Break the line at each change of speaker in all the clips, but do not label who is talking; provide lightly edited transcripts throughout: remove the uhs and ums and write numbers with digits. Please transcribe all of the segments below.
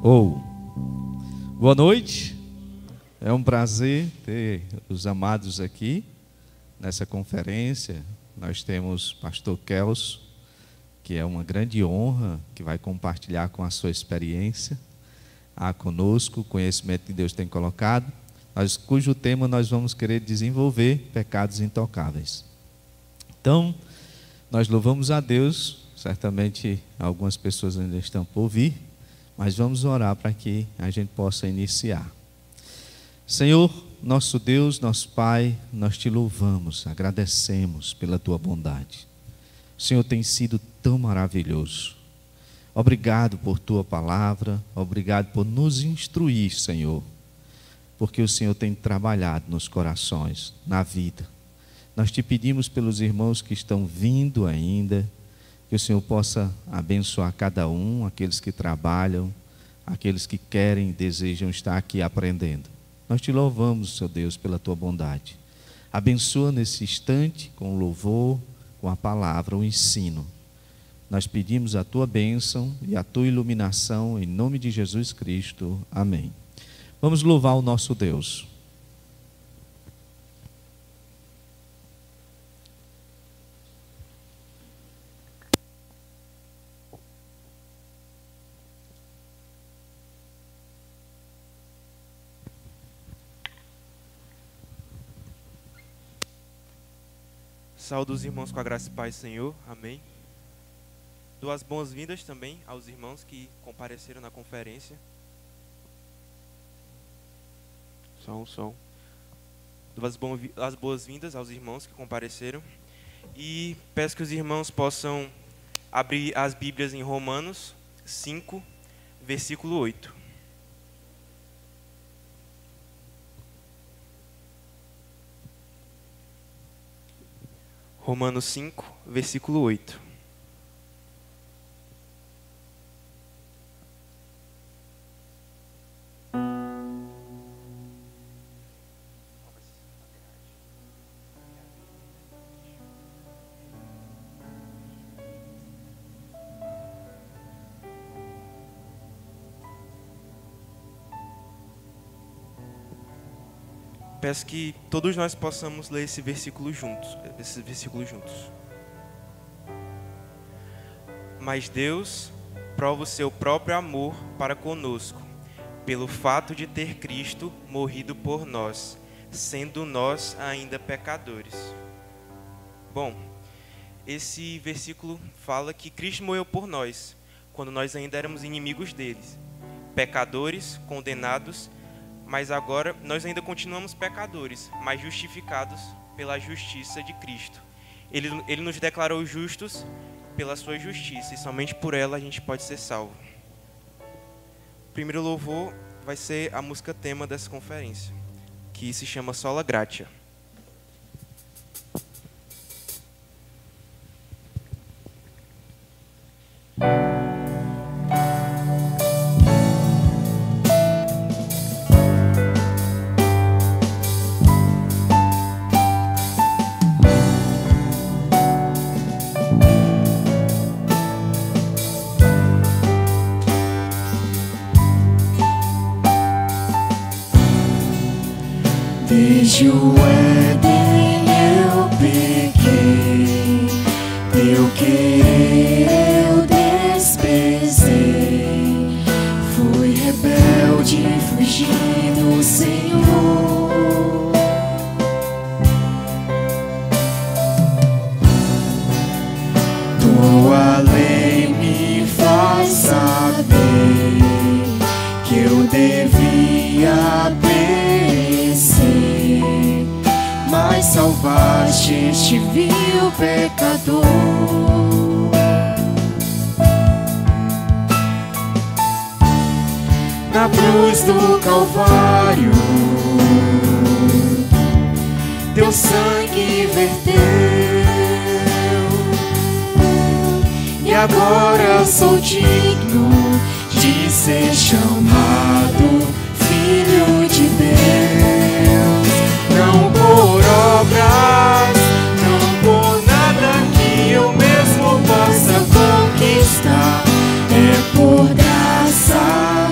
Ou, boa noite, é um prazer ter os amados aqui nessa conferência. Nós temos pastor Kelso, que é uma grande honra, que vai compartilhar com a sua experiência conosco, o conhecimento que Deus tem colocado, cujo tema nós vamos querer desenvolver, pecados intocáveis. Então, nós louvamos a Deus, certamente algumas pessoas ainda estão por vir, mas vamos orar para que a gente possa iniciar. Senhor, nosso Deus, nosso Pai, nós te louvamos, agradecemos pela tua bondade. O Senhor tem sido tão maravilhoso. Obrigado por tua palavra, obrigado por nos instruir, Senhor, porque o Senhor tem trabalhado nos corações, na vida. Nós te pedimos pelos irmãos que estão vindo ainda, que o Senhor possa abençoar cada um, aqueles que trabalham, aqueles que querem e desejam estar aqui aprendendo. Nós te louvamos, Senhor Deus, pela tua bondade. Abençoa nesse instante com o louvor, com a palavra, o ensino. Nós pedimos a tua bênção e a tua iluminação em nome de Jesus Cristo. Amém. Vamos louvar o nosso Deus.
Saúdo os irmãos com a graça e paz, Senhor. Amém. Dou as boas-vindas também aos irmãos que compareceram na conferência. Som. Dou as boas-vindas aos irmãos que compareceram. E peço que os irmãos possam abrir as Bíblias em Romanos 5, versículo 8. Romanos 5, versículo 8. Peço que todos nós possamos ler esses versículos juntos. Mas Deus prova o seu próprio amor para conosco, pelo fato de ter Cristo morrido por nós, sendo nós ainda pecadores. Bom, esse versículo fala que Cristo morreu por nós, quando nós ainda éramos inimigos deles, pecadores, condenados. Mas agora nós ainda continuamos pecadores, mas justificados pela justiça de Cristo. Ele nos declarou justos pela sua justiça, e somente por ela a gente pode ser salvo. O primeiro louvor vai ser a música tema dessa conferência, que se chama Sola Gratia.
Desde o Éden eu pequei, teu querer eu desprezei, fui rebelde, fugi do Senhor. Tua lei me faz saber que eu devia mas salvaste este vil pecador. Na cruz do Calvário, teu sangue verteu, e agora sou digno de ser chamado Filho de Deus. Não por obras, não por nada que eu mesmo possa conquistar, é por graça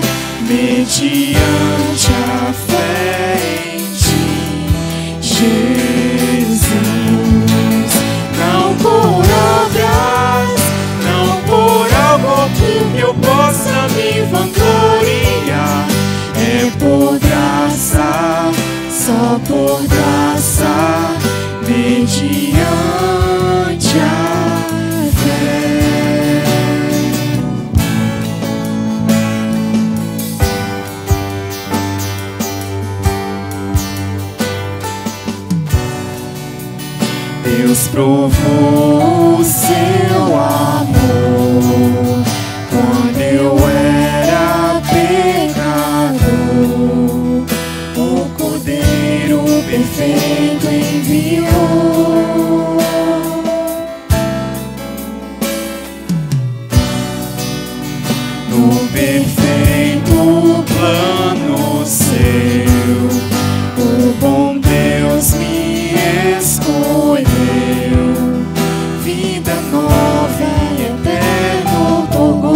renova e eterno fulgor.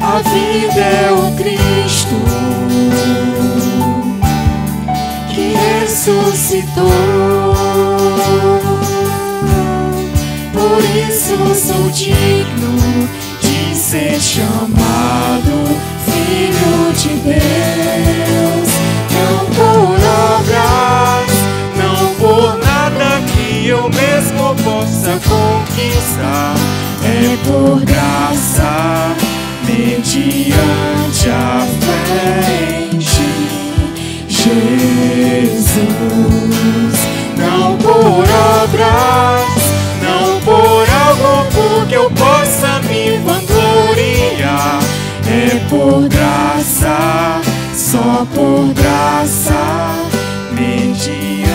A vida é o Cristo que ressuscitou. Por isso sou digno de ser chamado Filho de Deus. Não por obras, não por nada que eu mesmo possa conquistar. É por graça, mediante a fé em ti, Jesus. Não por obras, não por algo por que eu possa me vangloriar. É por graça, só por graça, mediante.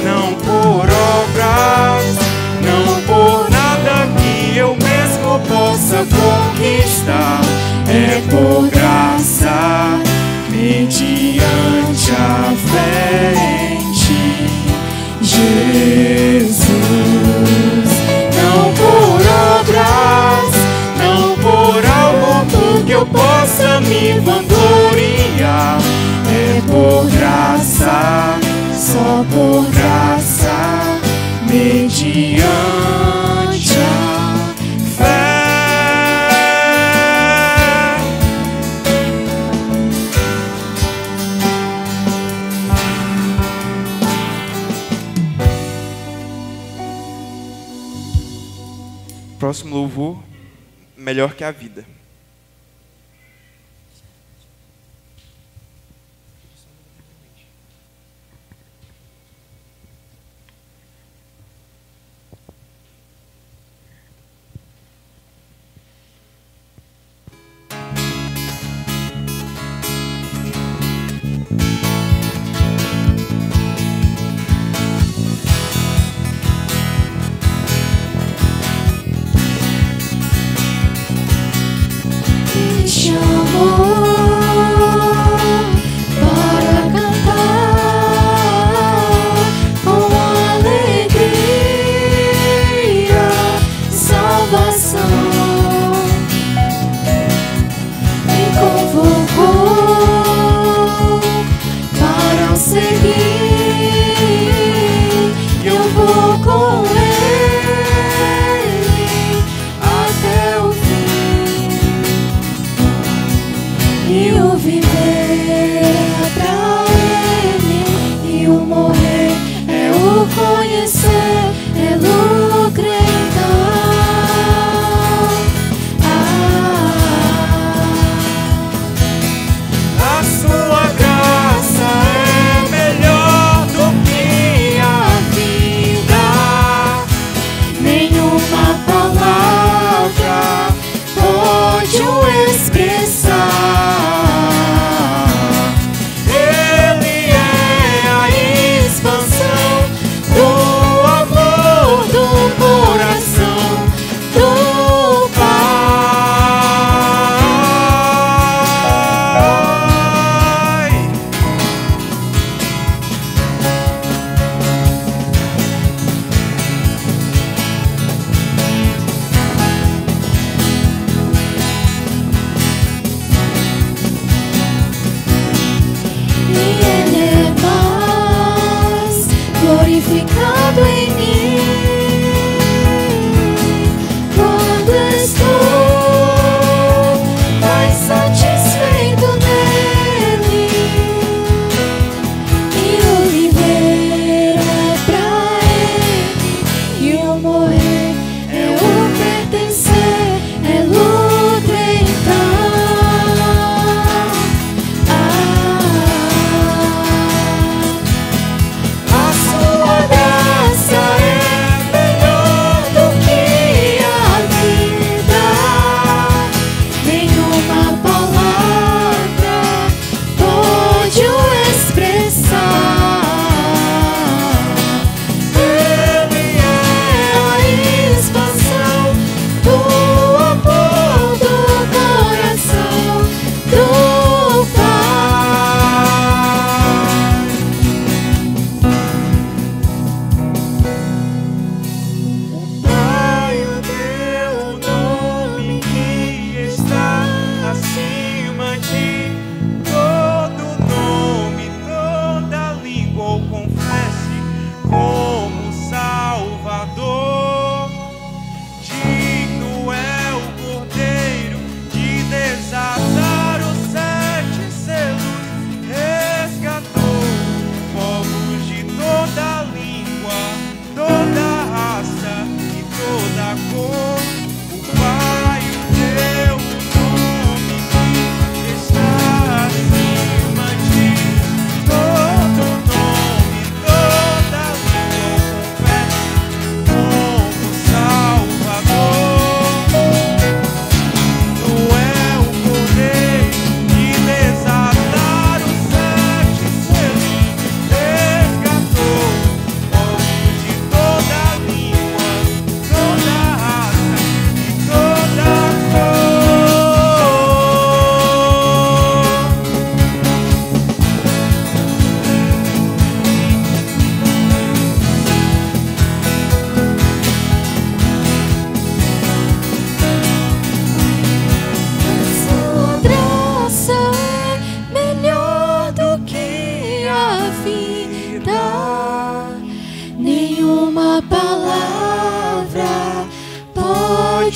Não por obras, não por nada que eu mesmo possa conquistar. É por graça, mediante a fé em ti, Jesus. Não por obras, não por algo por que eu possa me vangloriar. É por graça, só por graça, mediante a fé.
Próximo louvor, Melhor que a Vida.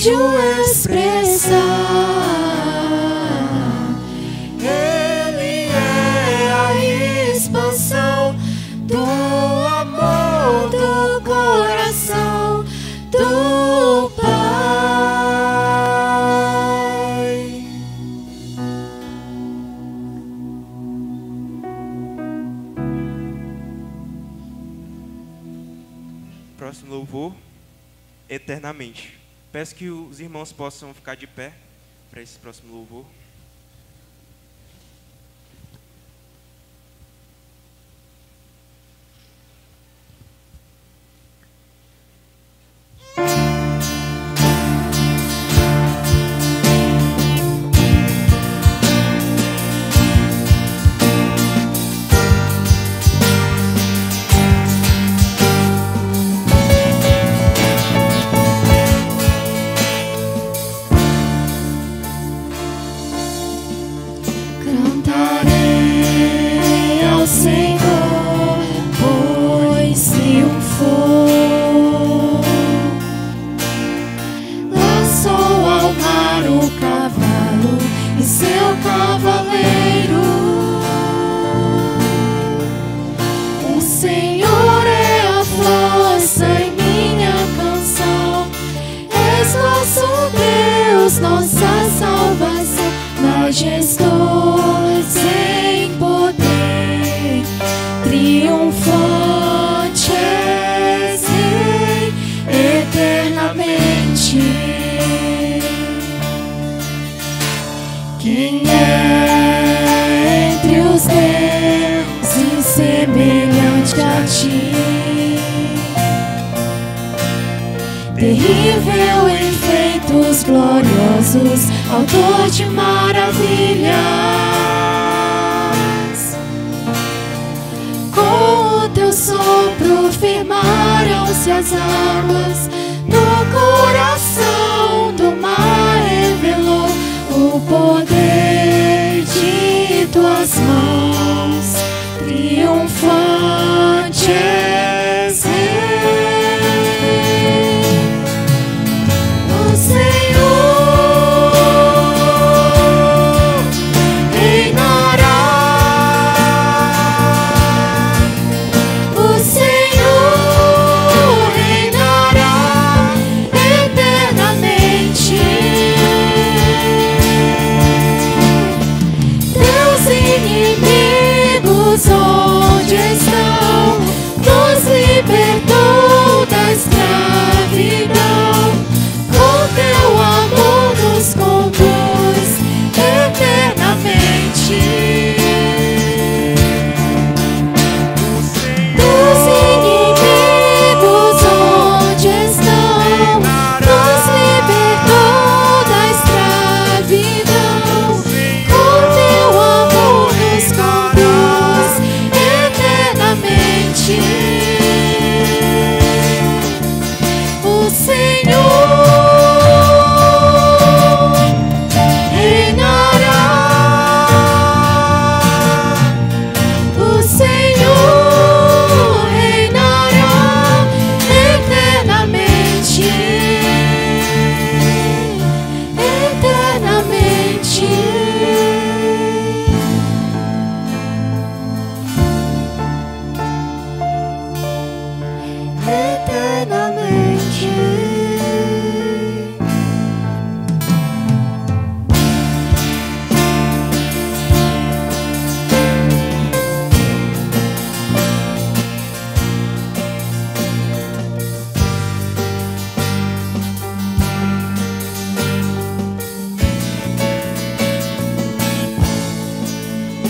pode o expressar. Ele é a expansão do amor do coração do Pai.
Próximo louvor, eternamente. Peço que os irmãos possam ficar de pé para esse próximo louvor.
Cantarei ao Senhor, pois triunfou. Lançou ao mar o cavalo e seu cavaleiro. O Senhor é a força em minha canção. És nosso Deus, nossa salvação. Majestoso em poder, triunfante és Rei eternamente. Quem é entre os deuses semelhante a ti? Terrível em feitos gloriosos, autor de maravilhas. Com o teu sopro firmaram-se as águas, no coração do mar revelou o poder de tuas mãos. Triunfante és Rei. O Senhor reinará. O Senhor reinará eternamente. Teus inimigos onde estão? Nos libertou da escravidão. Com teu amor nos conduz eternamente. Dos inimigos onde estão? Nos libertou da escravidão. Com teu amor nos conduz eternamente. O Senhor reinará. O Senhor reinará eternamente. Eternamente. Eternamente.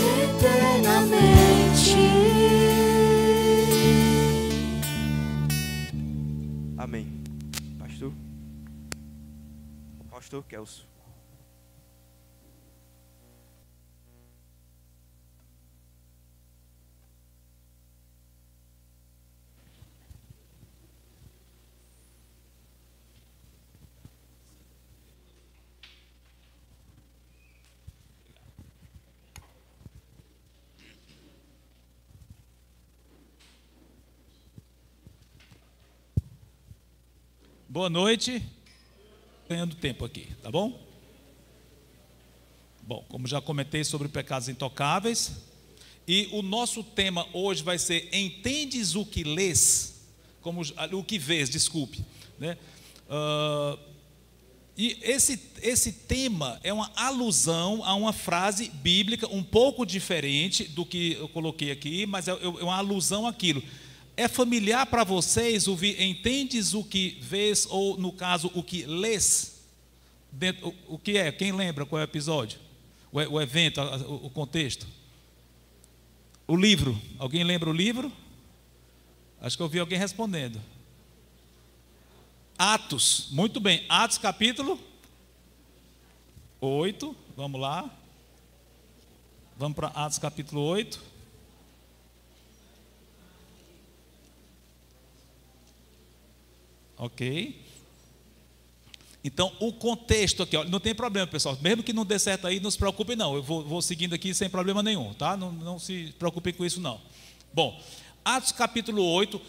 Eternamente.
Amém. Pastor? Pastor Kelso.
Boa noite. ganhando tempo aqui, tá bom? Bom, como já comentei sobre pecados intocáveis, e o nosso tema hoje vai ser entendes o que lês, como o que vês, desculpe, né? E esse tema é uma alusão a uma frase bíblica um pouco diferente do que eu coloquei aqui, mas é uma alusão àquilo. É familiar para vocês ouvir entendes o que vês, ou no caso, o que lês? O que é? Quem lembra qual é o episódio? O evento, o contexto? O livro. Alguém lembra o livro? Acho que eu vi alguém respondendo. Atos, muito bem. Atos capítulo 8, vamos lá. Vamos para Atos capítulo 8. Ok. Então, o contexto aqui, ó, não tem problema, pessoal. Mesmo que não dê certo aí, não se preocupe não. Eu vou seguindo aqui sem problema nenhum, tá? Não se preocupe com isso não. Bom, Atos capítulo 8,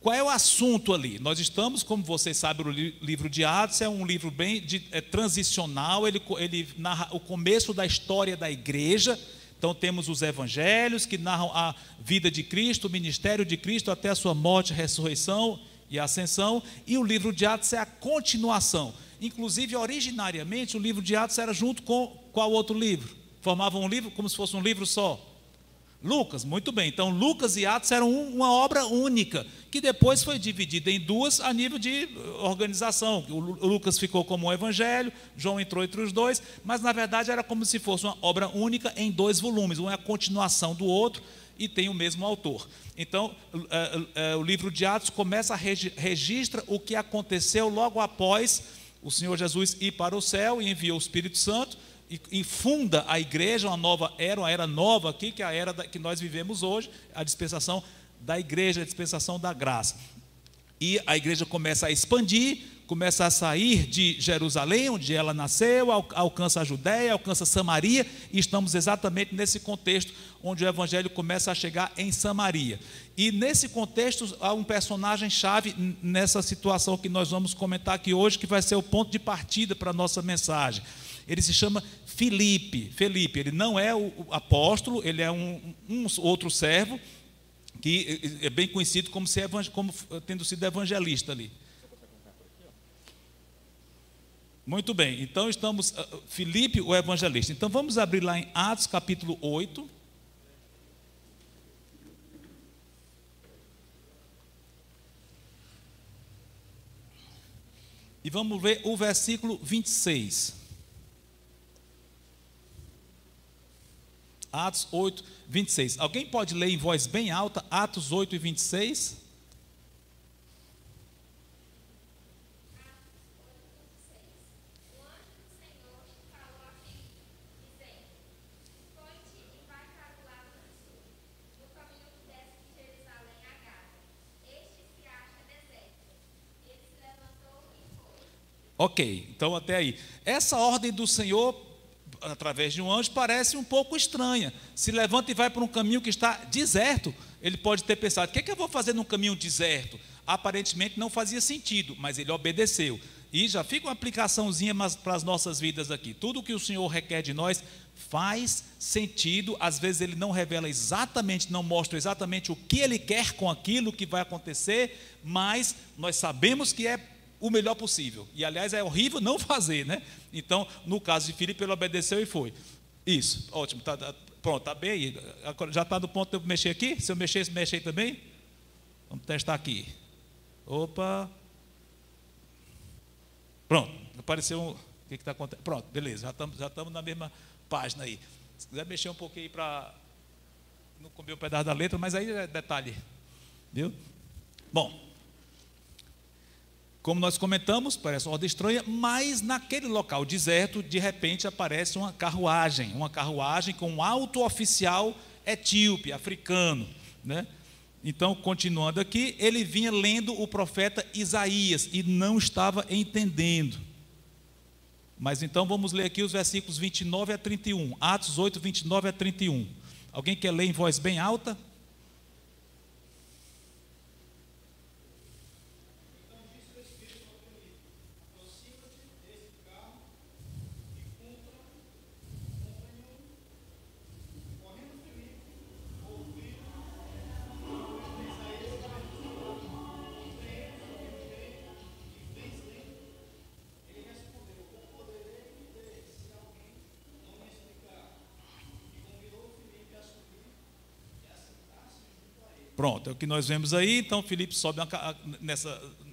qual é o assunto ali? Nós estamos, como vocês sabem, o livro de Atos é um livro bem transicional, ele narra o começo da história da igreja. Então temos os evangelhos que narram a vida de Cristo, o ministério de Cristo até a sua morte, ressurreição e ascensão, e o livro de Atos é a continuação. Inclusive, originariamente, o livro de Atos era junto com qual outro livro? Formavam um livro como se fosse um livro só. Lucas, muito bem. Então, Lucas e Atos eram uma obra única, que depois foi dividida em duas a nível de organização. O Lucas ficou como um evangelho, João entrou entre os dois, mas na verdade era como se fosse uma obra única em dois volumes. Um é a continuação do outro e tem o mesmo autor. Então, o livro de Atos começa registra o que aconteceu logo após o Senhor Jesus ir para o céu e enviou o Espírito Santo, e funda a igreja, uma era nova aqui, que é a era que nós vivemos hoje, a dispensação da igreja, a dispensação da graça. E a igreja começa a expandir, começa a sair de Jerusalém, onde ela nasceu, alcança a Judéia, alcança Samaria, e estamos exatamente nesse contexto onde o evangelho começa a chegar em Samaria. E nesse contexto há um personagem-chave nessa situação que nós vamos comentar aqui hoje, que vai ser o ponto de partida para a nossa mensagem. Ele se chama Filipe. Ele não é o apóstolo, ele é um outro servo, que é bem conhecido como tendo sido evangelista ali. Muito bem, então estamos, Filipe, o evangelista. Então vamos abrir lá em Atos capítulo 8. E vamos ver o versículo 26. Atos 8, 26. Alguém pode ler em voz bem alta, Atos 8 e 26? Ok, então até aí. Essa ordem do Senhor, através de um anjo, parece um pouco estranha. Se levanta e vai para um caminho que está deserto. Ele pode ter pensado, o que é que eu vou fazer num caminho deserto? Aparentemente não fazia sentido, mas ele obedeceu. E já fica uma aplicaçãozinha para as nossas vidas aqui. Tudo que o Senhor requer de nós faz sentido. Às vezes ele não revela exatamente, não mostra exatamente o que ele quer com aquilo que vai acontecer, mas nós sabemos que é o melhor possível. E aliás é horrível não fazer, né? Então, no caso de Filipe, ele obedeceu e foi. Isso, ótimo, pronto, está bem aí. Já está no ponto de eu mexer aqui? Se eu mexer, mexe aí também? Vamos testar aqui. Opa. Pronto, apareceu o que está acontecendo? Pronto, beleza, já estamos na mesma página aí. Se quiser mexer um pouquinho para não comer o pedaço da letra, mas aí é detalhe, viu? Bom, como nós comentamos, parece uma ordem estranha, mas naquele local deserto, de repente aparece uma carruagem com um alto oficial etíope, africano, né? Então, continuando aqui, ele vinha lendo o profeta Isaías e não estava entendendo. Mas então vamos ler aqui os versículos 29 a 31, Atos 8, 29 a 31. Alguém quer ler em voz bem alta? Pronto, é o que nós vemos aí. Então Filipe sobe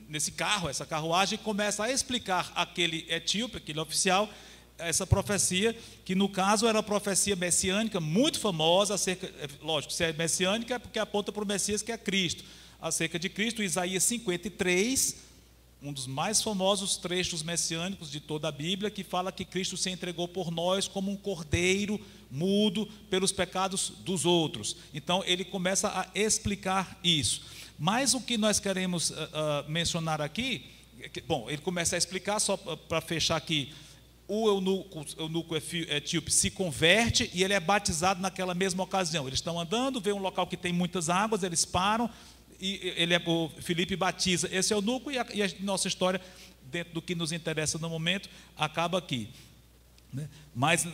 nesse carro, essa carruagem, e começa a explicar aquele etíope, aquele oficial, essa profecia, que no caso era uma profecia messiânica muito famosa, lógico, se é messiânica é porque aponta para o Messias, que é Cristo, acerca de Cristo. Isaías 53, um dos mais famosos trechos messiânicos de toda a Bíblia, que fala que Cristo se entregou por nós como um cordeiro mudo pelos pecados dos outros. Então ele começa a explicar isso. Mas o que nós queremos mencionar aqui, bom, ele começa a explicar, só para fechar aqui, o eunuco etíope se converte e ele é batizado naquela mesma ocasião. Eles estão andando, vê um local que tem muitas águas, eles param, e o Filipe batiza esse eunuco, e a nossa história, dentro do que nos interessa no momento, acaba aqui, né? Mas,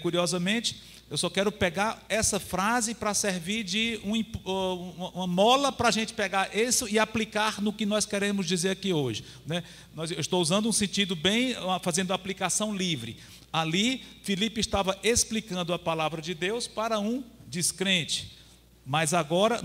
curiosamente, eu só quero pegar essa frase para servir de uma mola para a gente pegar isso e aplicar no que nós queremos dizer aqui hoje, né? Eu estou usando um sentido bem, fazendo aplicação livre. Ali, Filipe estava explicando a palavra de Deus para um descrente. Mas agora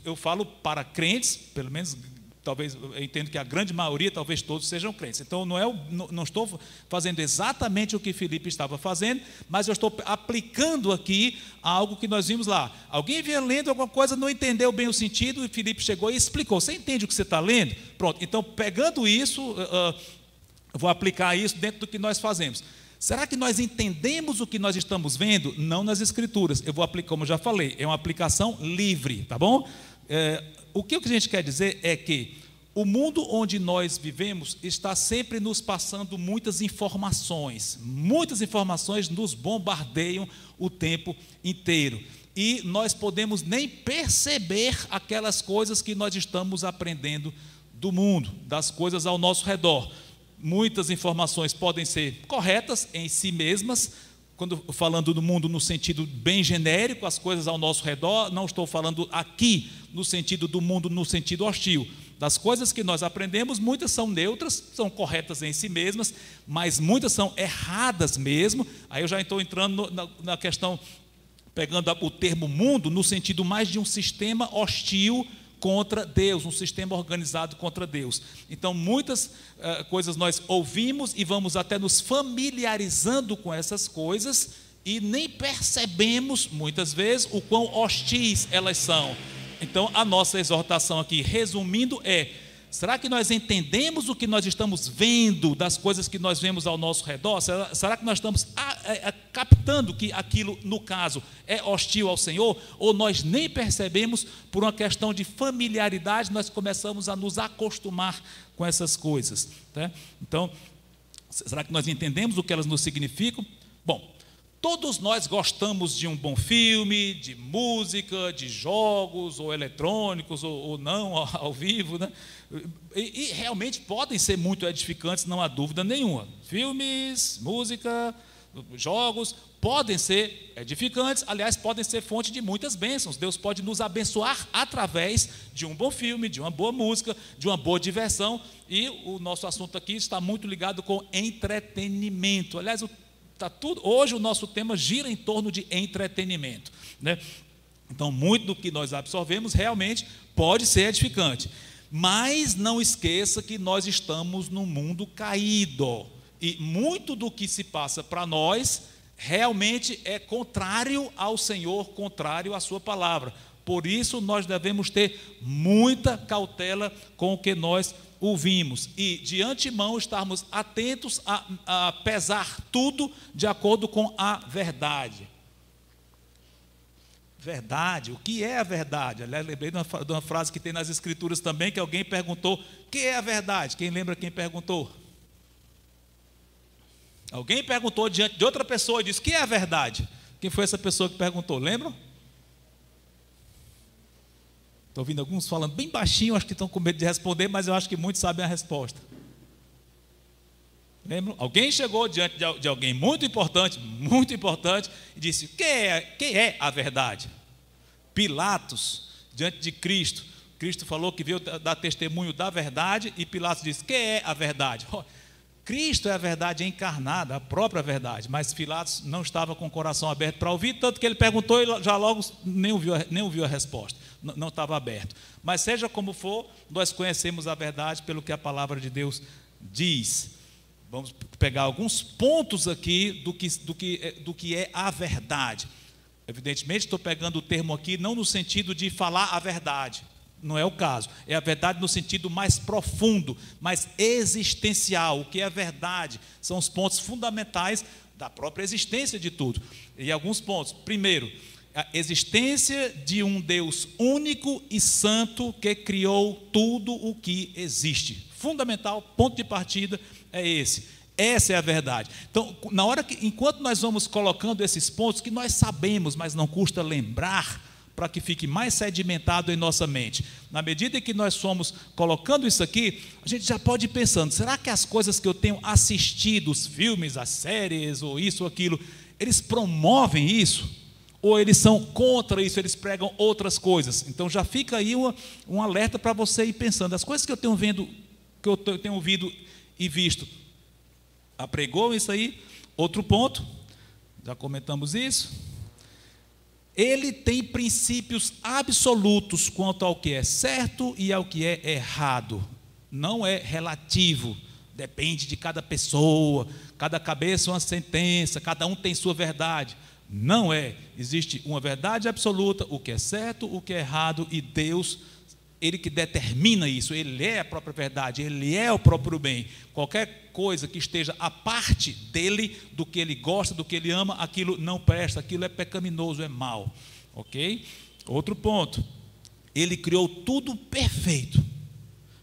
eu falo para crentes, pelo menos, talvez, eu entendo que a grande maioria, talvez todos sejam crentes. Então não estou fazendo exatamente o que Filipe estava fazendo, mas eu estou aplicando aqui algo que nós vimos lá. Alguém vinha lendo alguma coisa, não entendeu bem o sentido, e Filipe chegou e explicou. Você entende o que você está lendo? Pronto, então pegando isso, eu vou aplicar isso dentro do que nós fazemos. Será que nós entendemos o que nós estamos vendo? Não nas Escrituras. Eu vou aplicar, como eu já falei, é uma aplicação livre, tá bom? O que a gente quer dizer é que o mundo onde nós vivemos está sempre nos passando muitas informações nos bombardeiam o tempo inteiro. E nós podemos nem perceber aquelas coisas que nós estamos aprendendo do mundo, das coisas ao nosso redor. Muitas informações podem ser corretas em si mesmas, quando falando do mundo no sentido bem genérico, as coisas ao nosso redor, não estou falando aqui no sentido do mundo, no sentido hostil. Das coisas que nós aprendemos, muitas são neutras, são corretas em si mesmas, mas muitas são erradas mesmo. Aí eu já estou entrando na questão, pegando o termo mundo, no sentido mais de um sistema hostil contra Deus, um sistema organizado contra Deus. Então muitas coisas nós ouvimos e vamos até nos familiarizando com essas coisas e nem percebemos muitas vezes o quão hostis elas são. Então a nossa exortação aqui, resumindo, será que nós entendemos o que nós estamos vendo das coisas que nós vemos ao nosso redor? Será que nós estamos captando que aquilo, no caso, é hostil ao Senhor? Ou nós nem percebemos, por uma questão de familiaridade, nós começamos a nos acostumar com essas coisas, tá? Então, será que nós entendemos o que elas nos significam? Bom, todos nós gostamos de um bom filme, de música, de jogos, ou eletrônicos, ou não, ao vivo, né? E realmente podem ser muito edificantes, não há dúvida nenhuma. Filmes, música, jogos podem ser edificantes, aliás, podem ser fonte de muitas bênçãos. Deus pode nos abençoar através de um bom filme, de uma boa música, de uma boa diversão. E o nosso assunto aqui está muito ligado com entretenimento. Aliás, hoje o nosso tema gira em torno de entretenimento, né? Então, muito do que nós absorvemos realmente pode ser edificante. Mas não esqueça que nós estamos num mundo caído. E muito do que se passa para nós realmente é contrário ao Senhor, contrário à sua palavra. Por isso nós devemos ter muita cautela com o que nós ouvimos e de antemão estarmos atentos a pesar tudo de acordo com a verdade. Verdade, o que é a verdade? Aliás, lembrei de uma frase que tem nas Escrituras também, que alguém perguntou: o que é a verdade? Quem lembra quem perguntou? Alguém perguntou diante de outra pessoa e disse: o que é a verdade? Quem foi essa pessoa que perguntou? Lembram? Estou ouvindo alguns falando bem baixinho, acho que estão com medo de responder, mas eu acho que muitos sabem a resposta. Lembram? Alguém chegou diante de alguém muito importante, e disse: quem é a verdade? Pilatos, diante de Cristo. Cristo falou que veio dar testemunho da verdade, e Pilatos disse: quem é a verdade? Cristo é a verdade encarnada, a própria verdade, mas Pilatos não estava com o coração aberto para ouvir, tanto que ele perguntou e já logo nem ouviu a resposta, não estava aberto. Mas seja como for, nós conhecemos a verdade pelo que a palavra de Deus diz. Vamos pegar alguns pontos aqui do que é a verdade. Evidentemente, estou pegando o termo aqui não no sentido de falar a verdade, não é o caso. É a verdade no sentido mais profundo, mais existencial. O que é a verdade? São os pontos fundamentais da própria existência de tudo. E alguns pontos. Primeiro, a existência de um Deus único e santo que criou tudo o que existe. Fundamental, ponto de partida é esse. Essa é a verdade. Então, enquanto nós vamos colocando esses pontos que nós sabemos, mas não custa lembrar, para que fique mais sedimentado em nossa mente. Na medida em que nós fomos colocando isso aqui, a gente já pode ir pensando, será que as coisas que eu tenho assistido, os filmes, as séries, ou isso ou aquilo, eles promovem isso? Ou eles são contra isso, eles pregam outras coisas? Então já fica aí um alerta para você ir pensando, as coisas que eu tenho vendo, que eu tenho ouvido e visto, apregou isso aí? Outro ponto, já comentamos isso. Ele tem princípios absolutos quanto ao que é certo e ao que é errado. Não é relativo, depende de cada pessoa, cada cabeça uma sentença, cada um tem sua verdade. Não é. Existe uma verdade absoluta, o que é certo, o que é errado, e Deus, Ele que determina isso, Ele é a própria verdade, Ele é o próprio bem. Qualquer coisa que esteja à parte dEle, do que Ele gosta, do que Ele ama, aquilo não presta, aquilo é pecaminoso, é mal. Ok? Outro ponto, Ele criou tudo perfeito,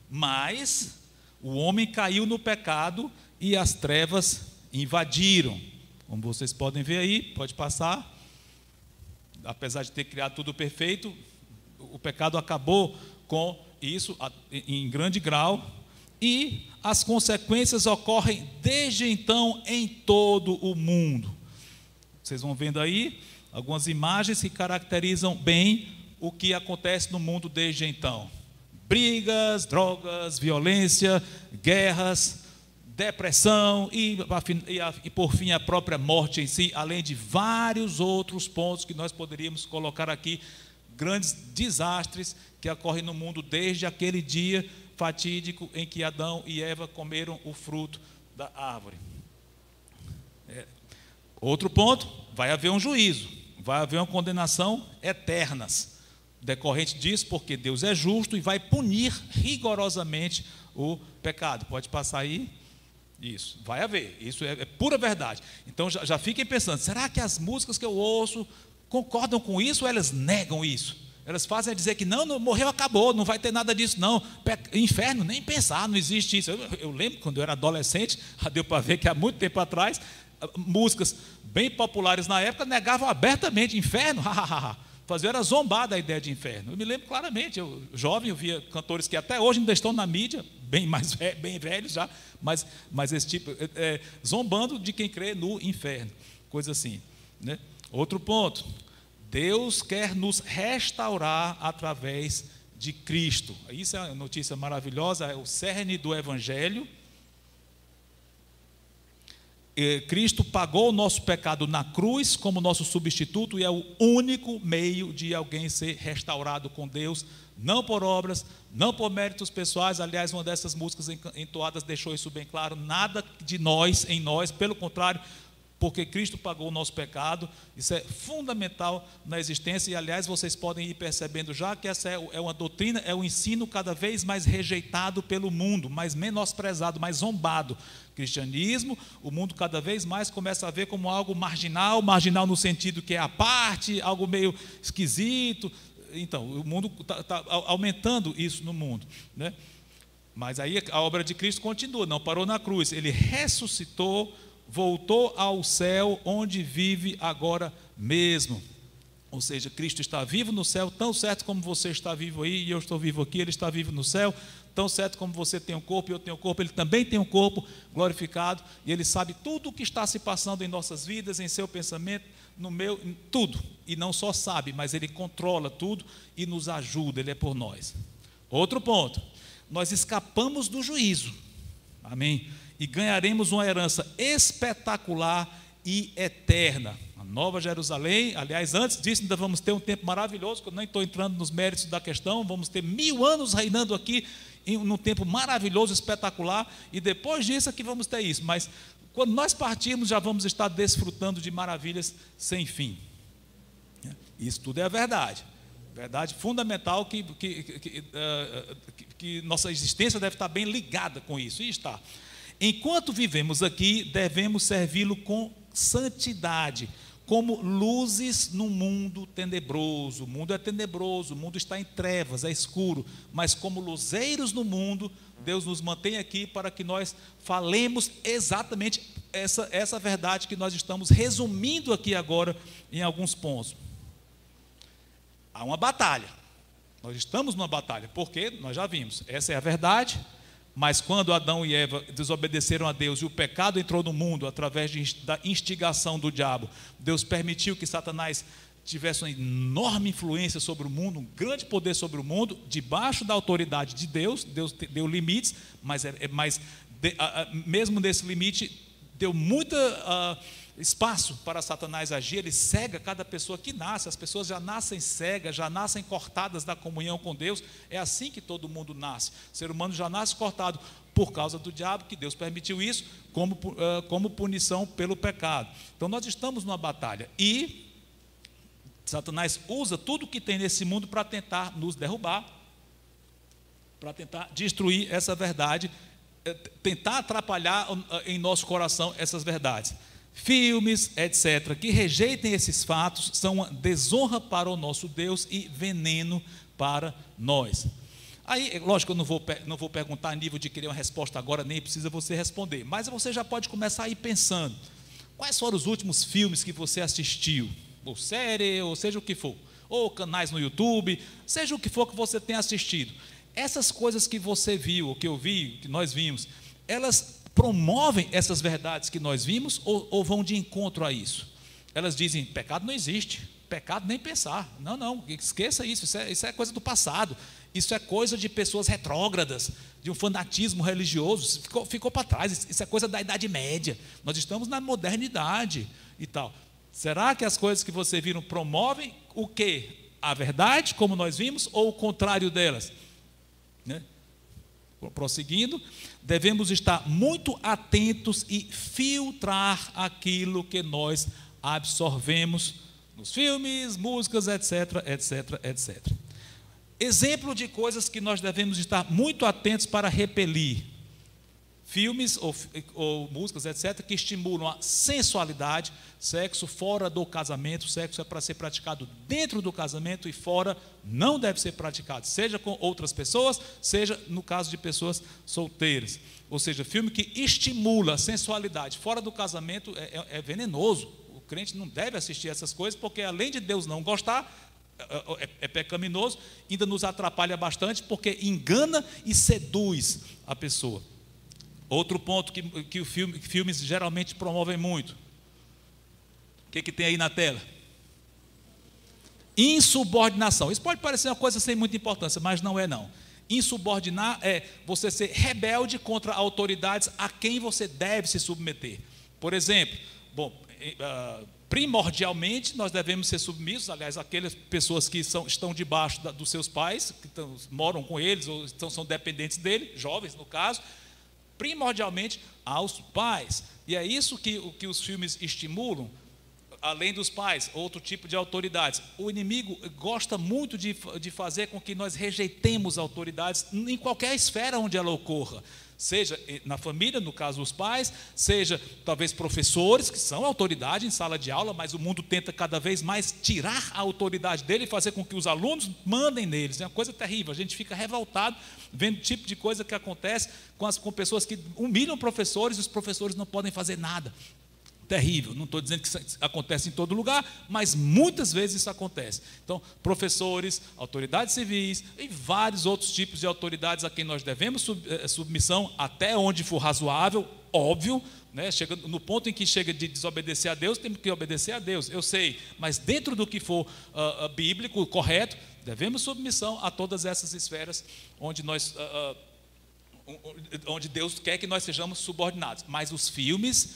mas o homem caiu no pecado e as trevas invadiram. Como vocês podem ver aí, pode passar. Apesar de ter criado tudo perfeito, o pecado acabou com isso em grande grau, e as consequências ocorrem desde então em todo o mundo. Vocês vão vendo aí algumas imagens que caracterizam bem o que acontece no mundo desde então: brigas, drogas, violência, guerras, depressão e por fim a própria morte em si, além de vários outros pontos que nós poderíamos colocar aqui, grandes desastres que ocorrem no mundo desde aquele dia fatídico em que Adão e Eva comeram o fruto da árvore. Outro ponto, vai haver um juízo, vai haver uma condenação eternas, decorrente disso, porque Deus é justo e vai punir rigorosamente o pecado. Pode passar aí. Isso, vai haver, isso é pura verdade. Então já fiquem pensando, será que as músicas que eu ouço concordam com isso ou elas negam isso? Elas fazem dizer que não, morreu, acabou, não vai ter nada disso não. Inferno, nem pensar, não existe isso. Eu lembro quando eu era adolescente, já deu para ver que há muito tempo atrás, músicas bem populares na época negavam abertamente inferno, faziam era zombar da ideia de inferno. Eu me lembro claramente, eu jovem, eu via cantores que até hoje ainda estão na mídia, bem velhos já, mas esse tipo, zombando de quem crê no inferno, coisa assim, né? Outro ponto, Deus quer nos restaurar através de Cristo. Isso é uma notícia maravilhosa, é o cerne do Evangelho. Cristo pagou o nosso pecado na cruz como nosso substituto e é o único meio de alguém ser restaurado com Deus, não por obras, não por méritos pessoais. Aliás, uma dessas músicas entoadas deixou isso bem claro, nada de nós em nós, pelo contrário, porque Cristo pagou o nosso pecado. Isso é fundamental na existência, e aliás vocês podem ir percebendo já que essa é uma doutrina, é um ensino cada vez mais rejeitado pelo mundo, mais menosprezado, mais zombado. Cristianismo, o mundo cada vez mais começa a ver como algo marginal no sentido que é à parte, algo meio esquisito. Então, o mundo está aumentando isso no mundo, né? Mas aí a obra de Cristo continua, não parou na cruz, Ele ressuscitou, voltou ao céu, onde vive agora mesmo. Ou seja, Cristo está vivo no céu, tão certo como você está vivo aí, e eu estou vivo aqui, Ele está vivo no céu. Tão certo como você tem um corpo e eu tenho um corpo, Ele também tem um corpo glorificado, e Ele sabe tudo o que está se passando em nossas vidas, em seu pensamento, no meu, em tudo. E não só sabe, mas Ele controla tudo e nos ajuda, Ele é por nós. Outro ponto, nós escapamos do juízo, amém? e ganharemos uma herança espetacular e eterna. A Nova Jerusalém, aliás, antes disso ainda vamos ter um tempo maravilhoso, que eu nem estou entrando nos méritos da questão, vamos ter 1000 anos reinando aqui, num tempo maravilhoso, espetacular, e depois disso é que vamos ter isso, mas quando nós partirmos já vamos estar desfrutando de maravilhas sem fim. Isso tudo é a verdade fundamental que nossa existência deve estar bem ligada com isso, e está. Enquanto vivemos aqui, devemos servi-lo com santidade, como luzes no mundo tenebroso. O mundo é tenebroso, o mundo está em trevas, é escuro, mas como luzeiros no mundo, Deus nos mantém aqui para que nós falemos exatamente essa verdade que nós estamos resumindo aqui agora em alguns pontos. Há uma batalha, nós estamos numa batalha, porque nós já vimos, essa é a verdade, mas quando Adão e Eva desobedeceram a Deus e o pecado entrou no mundo através da instigação do diabo, Deus permitiu que Satanás tivesse uma enorme influência sobre o mundo, um grande poder sobre o mundo, debaixo da autoridade de Deus. Deus deu limites, mas mesmo nesse limite, deu muito espaço para Satanás agir. Ele cega cada pessoa que nasce, as pessoas já nascem cegas, já nascem cortadas da comunhão com Deus, é assim que todo mundo nasce, o ser humano já nasce cortado por causa do diabo, que Deus permitiu isso como punição pelo pecado. Então nós estamos numa batalha, e Satanás usa tudo que tem nesse mundo para tentar nos derrubar, para tentar destruir essa verdade, tentar atrapalhar em nosso coração essas verdades. Filmes, etc., que rejeitem esses fatos são uma desonra para o nosso Deus e veneno para nós. Aí, lógico, eu não vou perguntar a nível de querer uma resposta agora, nem precisa você responder, mas você já pode começar a ir pensando, quais foram os últimos filmes que você assistiu, ou série, ou seja o que for, ou canais no YouTube, seja o que for que você tenha assistido. Essas coisas que você viu, ou que eu vi, que nós vimos, elas promovem essas verdades que nós vimos, ou vão de encontro a isso? Elas dizem, pecado não existe, pecado nem pensar, não, esqueça isso, isso é coisa do passado, isso é coisa de pessoas retrógradas, de um fanatismo religioso, ficou para trás, isso é coisa da Idade Média, nós estamos na modernidade e tal. Será que as coisas que você viram promovem o quê? A verdade, como nós vimos, ou o contrário delas? Né? Prosseguindo, devemos estar muito atentos e filtrar aquilo que nós absorvemos nos filmes, músicas, etc, etc, etc. Exemplo de coisas que nós devemos estar muito atentos para repelir: filmes ou músicas, etc., que estimulam a sensualidade, sexo fora do casamento. Sexo é para ser praticado dentro do casamento, e fora não deve ser praticado, seja com outras pessoas, seja no caso de pessoas solteiras. Ou seja, filme que estimula a sensualidade fora do casamento é venenoso. O crente não deve assistir essas coisas, porque além de Deus não gostar, é pecaminoso, ainda nos atrapalha bastante, porque engana e seduz a pessoa. Outro ponto que filmes geralmente promovem muito. O que tem aí na tela? Insubordinação. Isso pode parecer uma coisa sem muita importância, mas não é não. Insubordinar é você ser rebelde contra autoridades a quem você deve se submeter. Por exemplo, primordialmente nós devemos ser submissos, aliás, aquelas pessoas que estão debaixo dos seus pais, que moram com eles ou são dependentes dele, jovens no caso, primordialmente aos pais. E é isso que os filmes estimulam, além dos pais, outro tipo de autoridades. O inimigo gosta muito de fazer com que nós rejeitemos autoridades em qualquer esfera onde ela ocorra. Seja na família, no caso os pais, seja talvez professores, que são autoridade em sala de aula, mas o mundo tenta cada vez mais tirar a autoridade dele e fazer com que os alunos mandem neles. É uma coisa terrível, a gente fica revoltado vendo o tipo de coisa que acontece com pessoas que humilham professores, e os professores não podem fazer nada. Terrível, não estou dizendo que isso acontece em todo lugar, mas muitas vezes isso acontece. Então, professores, autoridades civis e vários outros tipos de autoridades a quem nós devemos submissão, até onde for razoável, óbvio, né? Chega no ponto em que chega de desobedecer a Deus, temos que obedecer a Deus, eu sei, mas dentro do que for bíblico, correto, devemos submissão a todas essas esferas onde nós onde Deus quer que nós sejamos subordinados. Mas os filmes,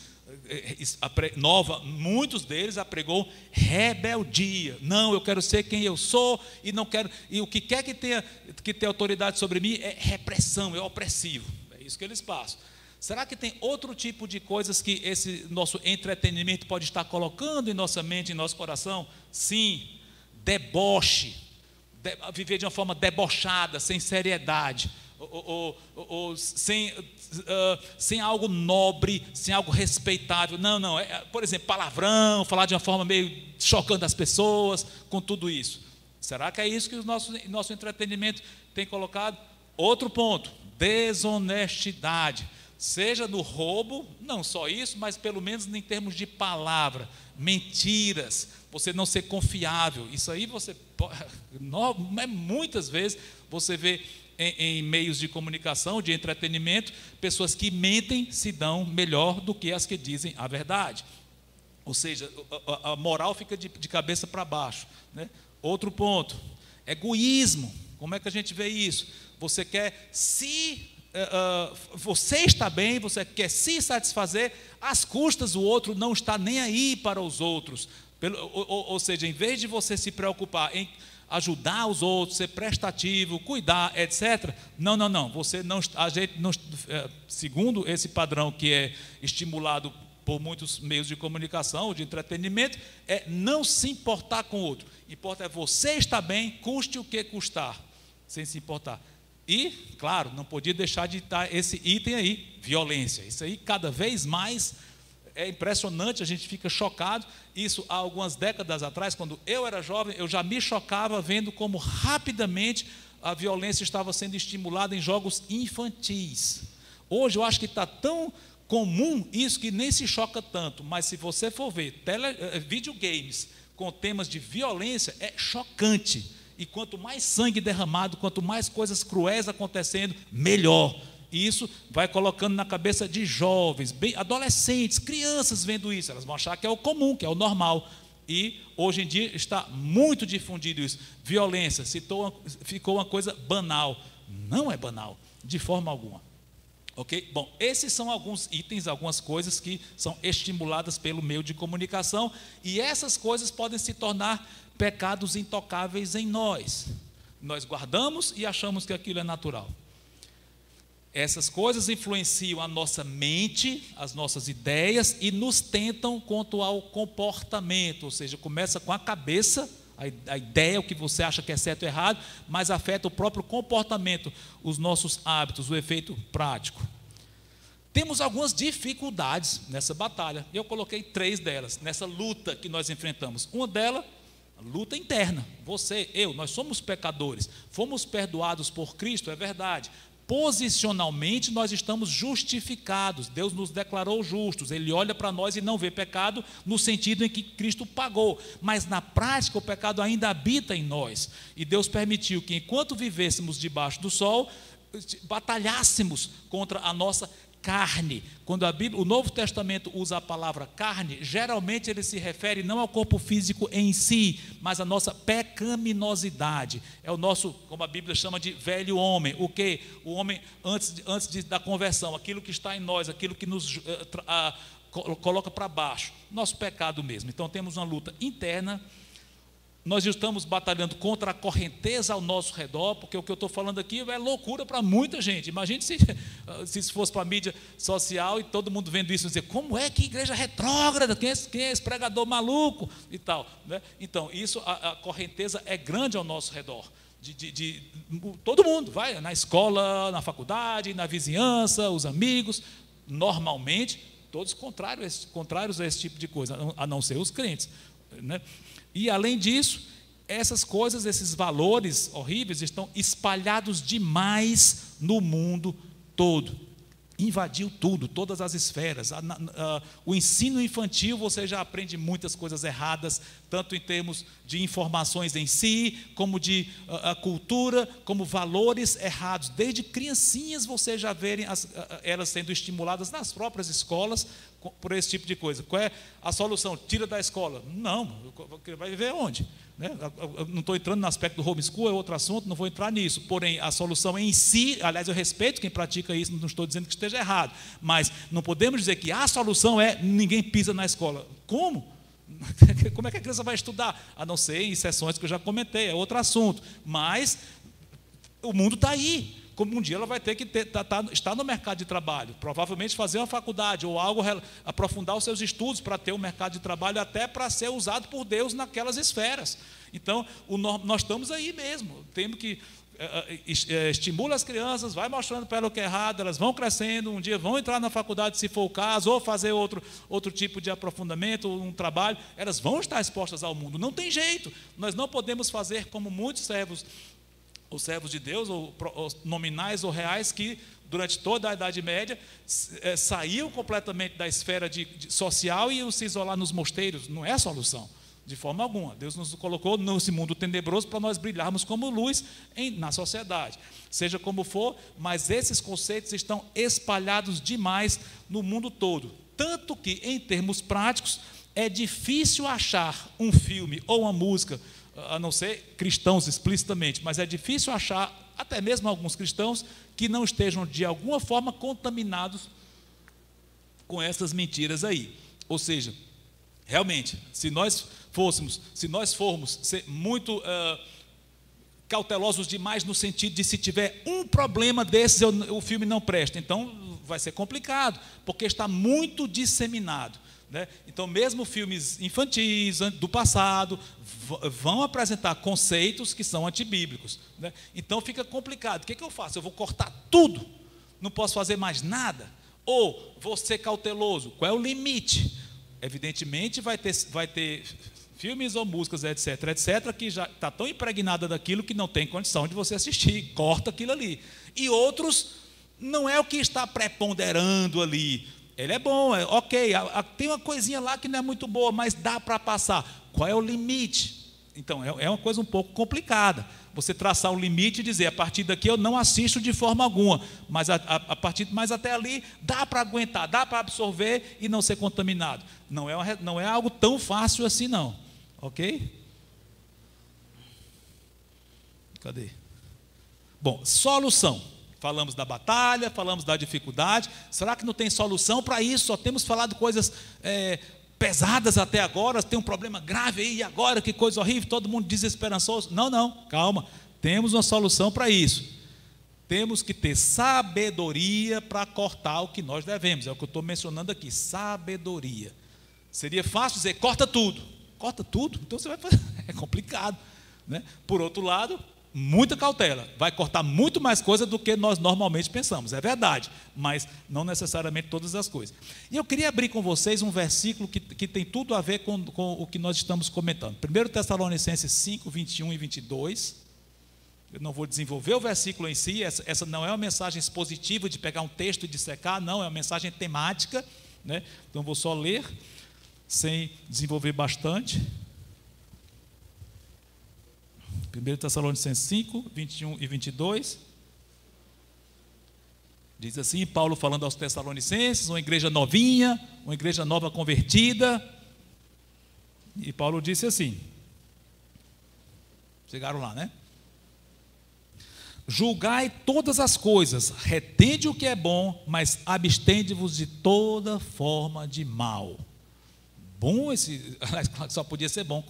muitos deles apregou rebeldia. Não, eu quero ser quem eu sou e não quero, e o que quer que tenha autoridade sobre mim é repressão, é opressivo. É isso que eles passam. Será que tem outro tipo de coisas que esse nosso entretenimento pode estar colocando em nossa mente, em nosso coração? Sim, deboche, viver de uma forma debochada, sem seriedade, ou sem algo nobre, sem algo respeitável. Não, por exemplo, palavrão, falar de uma forma meio chocando as pessoas, com tudo isso. Será que é isso que o nosso entretenimento tem colocado? Outro ponto, desonestidade. Seja no roubo, não só isso, mas pelo menos em termos de palavra, mentiras, você não ser confiável. Isso aí muitas vezes você vê em meios de comunicação, de entretenimento, pessoas que mentem se dão melhor do que as que dizem a verdade. Ou seja, a moral fica de cabeça para baixo, né? Outro ponto, egoísmo. Como é que a gente vê isso? Você quer você está bem, você quer se satisfazer às custas do outro, não está nem aí para os outros. Ou seja, em vez de você se preocupar em ajudar os outros, ser prestativo, cuidar, etc. Não. Você não, a gente não, segundo esse padrão que é estimulado por muitos meios de comunicação, de entretenimento, é não se importar com o outro. Importa é você estar bem, custe o que custar, sem se importar. E, claro, não podia deixar de estar esse item aí, violência. Isso aí cada vez mais é impressionante, a gente fica chocado. Isso há algumas décadas atrás, quando eu era jovem, eu já me chocava vendo como rapidamente a violência estava sendo estimulada em jogos infantis. Hoje eu acho que está tão comum isso que nem se choca tanto, mas se você for ver videogames com temas de violência, é chocante. E quanto mais sangue derramado, quanto mais coisas cruéis acontecendo, melhor. E isso vai colocando na cabeça de jovens, adolescentes, crianças vendo isso. Elas vão achar que é o comum, que é o normal. E hoje em dia está muito difundido isso. Violência ficou uma coisa banal. Não é banal, de forma alguma. Ok? Bom, esses são alguns itens, algumas coisas que são estimuladas pelo meio de comunicação. E essas coisas podem se tornar pecados intocáveis em nós. Nós guardamos e achamos que aquilo é natural. Essas coisas influenciam a nossa mente, as nossas ideias e nos tentam quanto ao comportamento, ou seja, começa com a cabeça, a ideia, o que você acha que é certo ou errado, mas afeta o próprio comportamento, os nossos hábitos, o efeito prático. Temos algumas dificuldades nessa batalha, eu coloquei 3 delas, nessa luta que nós enfrentamos. Uma delas, a luta interna, você, eu, nós somos pecadores, fomos perdoados por Cristo, é verdade. Posicionalmente nós estamos justificados, Deus nos declarou justos, Ele olha para nós e não vê pecado no sentido em que Cristo pagou, mas na prática o pecado ainda habita em nós, e Deus permitiu que enquanto vivêssemos debaixo do sol, batalhássemos contra a nossa carne. Quando o Novo Testamento usa a palavra carne, geralmente ele se refere não ao corpo físico em si, mas à nossa pecaminosidade. É o nosso, como a Bíblia chama de velho homem. O que? O homem antes da conversão, aquilo que está em nós, aquilo que nos coloca para baixo, nosso pecado mesmo. Então temos uma luta interna. Nós estamos batalhando contra a correnteza ao nosso redor, porque o que eu estou falando aqui é loucura para muita gente. Imagine se isso fosse para a mídia social e todo mundo vendo isso e dizer, como é que igreja retrógrada, quem é esse pregador maluco e tal, né? Então, a correnteza é grande ao nosso redor. Todo mundo vai na escola, na faculdade, na vizinhança, os amigos, normalmente, todos contrários a esse tipo de coisa, a não ser os crentes, né? E além disso, essas coisas, esses valores horríveis estão espalhados demais no mundo todo. Invadiu tudo, todas as esferas. O ensino infantil, você já aprende muitas coisas erradas, tanto em termos de informações em si, como de a cultura, como valores errados. Desde criancinhas você já verem elas sendo estimuladas nas próprias escolas por esse tipo de coisa. Qual é a solução? Tira da escola. Não, vai ver onde? Né? Eu não estou entrando no aspecto do homeschool, é outro assunto, não vou entrar nisso. Porém, a solução em si, aliás, eu respeito quem pratica isso, não estou dizendo que esteja errado, mas não podemos dizer que a solução é ninguém pisa na escola. Como? Como é que a criança vai estudar? A não ser em sessões que eu já comentei, é outro assunto. Mas o mundo está aí. Como um dia ela vai ter que estar no mercado de trabalho, provavelmente fazer uma faculdade ou algo, aprofundar os seus estudos para ter um mercado de trabalho, até para ser usado por Deus naquelas esferas. Então, nós estamos aí mesmo. Temos que estimula as crianças, vai mostrando para elas o que é errado, elas vão crescendo, um dia vão entrar na faculdade, se for o caso, ou fazer outro tipo de aprofundamento, um trabalho, elas vão estar expostas ao mundo. Não tem jeito. Nós não podemos fazer como muitos servos, os servos de Deus, ou nominais ou reais, que durante toda a Idade Média saíam completamente da esfera social e iam se isolar nos mosteiros. Não é a solução. De forma alguma. Deus nos colocou nesse mundo tenebroso para nós brilharmos como luz na sociedade. Seja como for, mas esses conceitos estão espalhados demais no mundo todo. Tanto que, em termos práticos, é difícil achar um filme ou uma música, a não ser cristãos explicitamente, mas é difícil achar, até mesmo alguns cristãos, que não estejam de alguma forma contaminados com essas mentiras aí. Ou seja, realmente, se nós formos ser muito cautelosos demais no sentido de, se tiver um problema desses, o filme não presta, então vai ser complicado, porque está muito disseminado, né? Então, mesmo filmes infantis do passado vão apresentar conceitos que são antibíblicos, né? Então fica complicado. O que eu faço? Eu vou cortar tudo? Não posso fazer mais nada? Ou vou ser cauteloso? Qual é o limite? Evidentemente vai ter filmes ou músicas, etc., que já está tão impregnada daquilo que não tem condição de você assistir, corta aquilo ali. E outros, não é o que está preponderando ali. Ele é bom, ok, tem uma coisinha lá que não é muito boa, mas dá para passar. Qual é o limite? Então, é uma coisa um pouco complicada. Você traçar um limite e dizer, a partir daqui eu não assisto de forma alguma, mas mas até ali dá para aguentar, dá para absorver e não ser contaminado. Não é algo tão fácil assim, não. Ok? Cadê? Bom, solução. Falamos da batalha, falamos da dificuldade. Será que não tem solução para isso? Só temos falado coisas pesadas até agora, tem um problema grave aí, e agora, que coisa horrível, todo mundo desesperançoso. Não, calma, temos uma solução para isso. Temos que ter sabedoria para cortar o que nós devemos, é o que eu estou mencionando aqui, sabedoria. Seria fácil dizer, corta tudo, então você vai fazer, é complicado, né? Por outro lado, muita cautela, vai cortar muito mais coisa do que nós normalmente pensamos, é verdade, mas não necessariamente todas as coisas. E eu queria abrir com vocês um versículo que tem tudo a ver com o que nós estamos comentando. 1 Tessalonicenses 5, 21 e 22. Eu não vou desenvolver o versículo em si, essa não é uma mensagem expositiva de pegar um texto e dissecar, não, é uma mensagem temática, né? Então vou só ler, sem desenvolver bastante. 1 Tessalonicenses 5, 21 e 22, diz assim, Paulo falando aos Tessalonicenses, uma igreja novinha, uma igreja nova convertida, e Paulo disse assim, chegaram lá, né? Julgai todas as coisas, retende o que é bom, mas abstende-vos de toda forma de mal. Bom, só podia ser bom,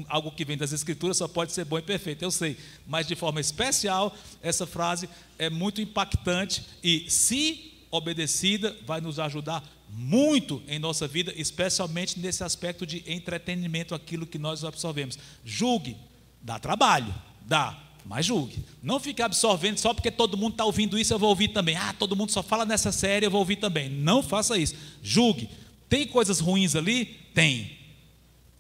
algo que vem das Escrituras só pode ser bom e perfeito, eu sei, mas de forma especial, essa frase é muito impactante e, se obedecida, vai nos ajudar muito em nossa vida, especialmente nesse aspecto de entretenimento, aquilo que nós absorvemos. Julgue, dá trabalho, mas julgue. Não fique absorvendo só porque todo mundo está ouvindo isso, eu vou ouvir também. Todo mundo só fala nessa série, eu vou ouvir também. Não faça isso. Julgue. Tem coisas ruins ali? Tem.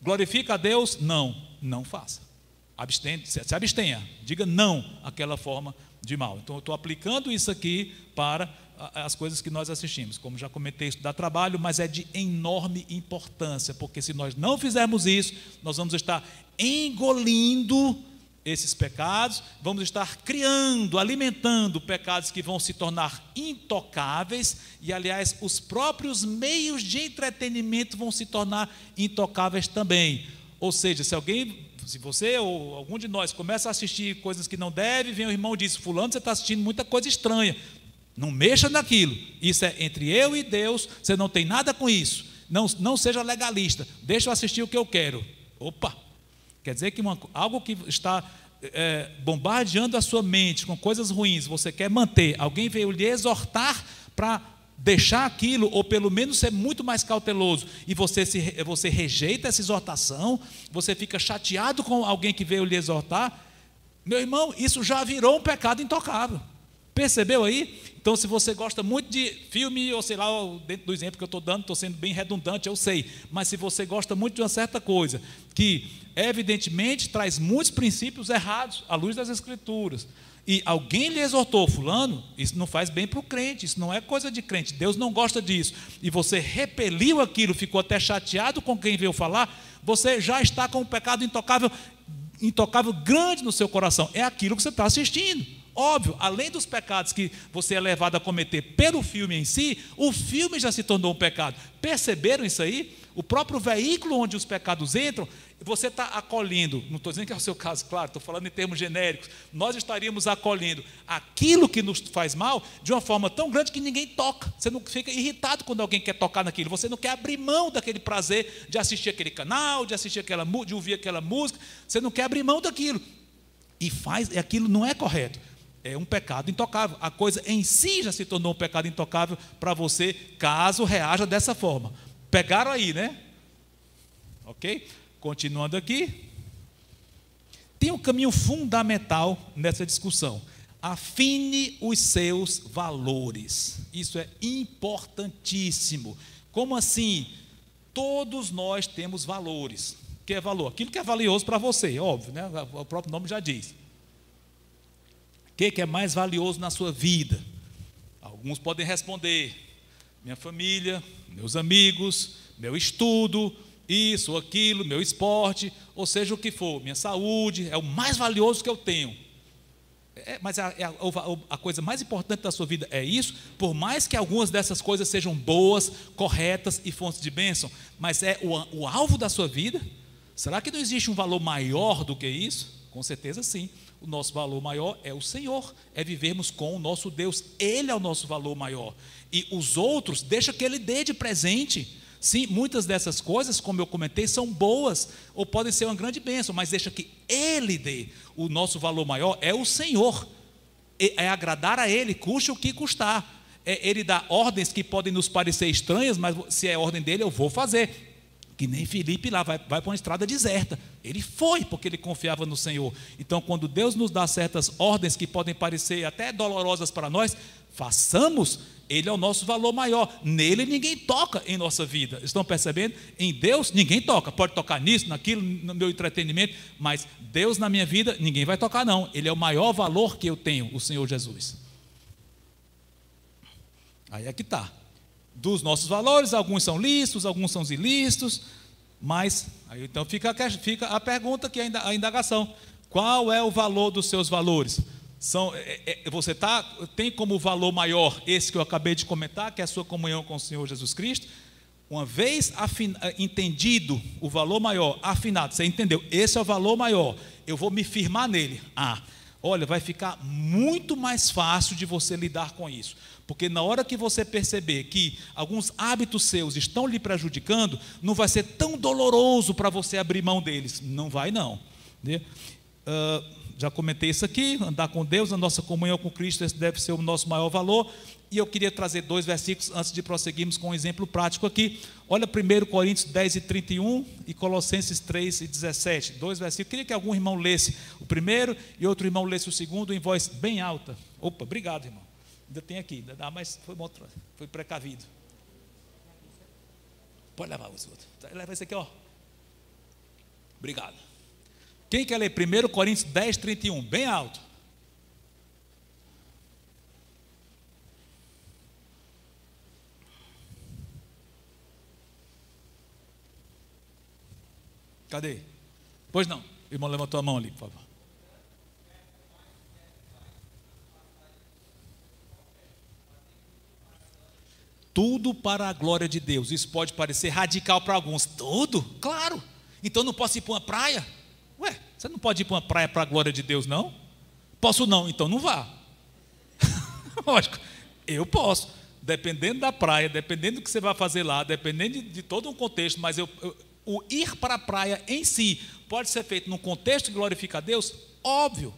Glorifica a Deus? Não faça. Se abstenha. Diga não àquela forma de mal. Então eu estou aplicando isso aqui para as coisas que nós assistimos. Como já comentei, isso dá trabalho, mas é de enorme importância, porque se nós não fizermos isso, nós vamos estar engolindo esses pecados, vamos estar criando, alimentando pecados que vão se tornar intocáveis, e aliás, os próprios meios de entretenimento vão se tornar intocáveis também. Ou seja, se você ou algum de nós começa a assistir coisas que não deve, vem o irmão e diz: fulano, você está assistindo muita coisa estranha, não mexa naquilo, isso é entre eu e Deus, você não tem nada com isso, não seja legalista, deixa eu assistir o que eu quero. Opa! Quer dizer que algo que está bombardeando a sua mente com coisas ruins, você quer manter, alguém veio lhe exortar para deixar aquilo, ou pelo menos ser muito mais cauteloso, e você rejeita essa exortação, você fica chateado com alguém que veio lhe exortar. Meu irmão, isso já virou um pecado intocável. Percebeu aí? Então, se você gosta muito de filme, ou sei lá, dentro do exemplo que eu estou dando, estou sendo bem redundante, eu sei, mas se você gosta muito de uma certa coisa, que evidentemente traz muitos princípios errados à luz das Escrituras, e alguém lhe exortou: fulano, isso não faz bem para o crente, isso não é coisa de crente, Deus não gosta disso, e você repeliu aquilo, ficou até chateado com quem veio falar, você já está com um pecado intocável grande no seu coração. É aquilo que você está assistindo. Óbvio, além dos pecados que você é levado a cometer pelo filme em si, o filme já se tornou um pecado. Perceberam isso aí? O próprio veículo onde os pecados entram, você está acolhendo, não estou dizendo que é o seu caso, claro, estou falando em termos genéricos, nós estaríamos acolhendo aquilo que nos faz mal de uma forma tão grande que ninguém toca. Você não fica irritado quando alguém quer tocar naquilo, você não quer abrir mão daquele prazer de assistir aquele canal, de ouvir aquela música, você não quer abrir mão daquilo, e aquilo não é correto. É um pecado intocável. A coisa em si já se tornou um pecado intocável para você, caso reaja dessa forma. Pegaram aí, né? Ok? Continuando aqui. Tem um caminho fundamental nessa discussão. Afine os seus valores. Isso é importantíssimo. Como assim? Todos nós temos valores. O que é valor? Aquilo que é valioso para você, óbvio, né? O próprio nome já diz. O que é mais valioso na sua vida? Alguns podem responder: minha família, meus amigos, meu estudo, isso ou aquilo, meu esporte, ou seja o que for, minha saúde, é o mais valioso que eu tenho. Mas a coisa mais importante da sua vida é isso, por mais que algumas dessas coisas sejam boas, corretas e fontes de bênção, mas é o alvo da sua vida? Será que não existe um valor maior do que isso? Com certeza sim. O nosso valor maior é o Senhor, é vivermos com o nosso Deus, Ele é o nosso valor maior, e os outros, deixa que Ele dê de presente. Sim, muitas dessas coisas, como eu comentei, são boas, ou podem ser uma grande bênção, mas deixa que Ele dê. O nosso valor maior é o Senhor, é agradar a Ele, custe o que custar, Ele dá ordens que podem nos parecer estranhas, mas se é ordem dEle, eu vou fazer. Que nem Filipe lá, vai para uma estrada deserta. Ele foi, porque ele confiava no Senhor. Então, quando Deus nos dá certas ordens que podem parecer até dolorosas para nós, façamos. Ele é o nosso valor maior. Nele ninguém toca em nossa vida. Estão percebendo? Em Deus ninguém toca. Pode tocar nisso, naquilo, no meu entretenimento, mas Deus na minha vida ninguém vai tocar não. Ele é o maior valor que eu tenho, o Senhor Jesus. Aí é que está. Dos nossos valores, alguns são lícitos, alguns são ilícitos, mas aí então fica a pergunta aqui, a indagação: qual é o valor dos seus valores? Você tem como valor maior esse que eu acabei de comentar, que é a sua comunhão com o Senhor Jesus Cristo? Uma vez entendido o valor maior, afinado, você entendeu, esse é o valor maior, eu vou me firmar nele. Olha, vai ficar muito mais fácil de você lidar com isso, porque na hora que você perceber que alguns hábitos seus estão lhe prejudicando, não vai ser tão doloroso para você abrir mão deles, não vai não. Já comentei isso aqui, andar com Deus, a nossa comunhão com Cristo, esse deve ser o nosso maior valor, e eu queria trazer 2 versículos antes de prosseguirmos com um exemplo prático aqui. Olha 1 Coríntios 10 e 31 e Colossenses 3 e 17, 2 versículos. Queria que algum irmão lesse o primeiro e outro irmão lesse o segundo em voz bem alta. Opa, obrigado, irmão. Ainda tem aqui, mas foi precavido. Pode levar os outros. Leva esse aqui, ó. Obrigado. Quem quer ler 1 Coríntios 10, 31, bem alto? Cadê? Pois não. Irmão, levantou a mão ali, por favor. Tudo para a glória de Deus. Isso pode parecer radical para alguns. Tudo? Claro. Então não posso ir para uma praia? Ué, você não pode ir para uma praia para a glória de Deus, não? Posso não, então não vá. Lógico, eu posso. Dependendo da praia, dependendo do que você vai fazer lá, dependendo de todo um contexto, mas o ir para a praia em si pode ser feito num contexto que glorifica a Deus? Óbvio.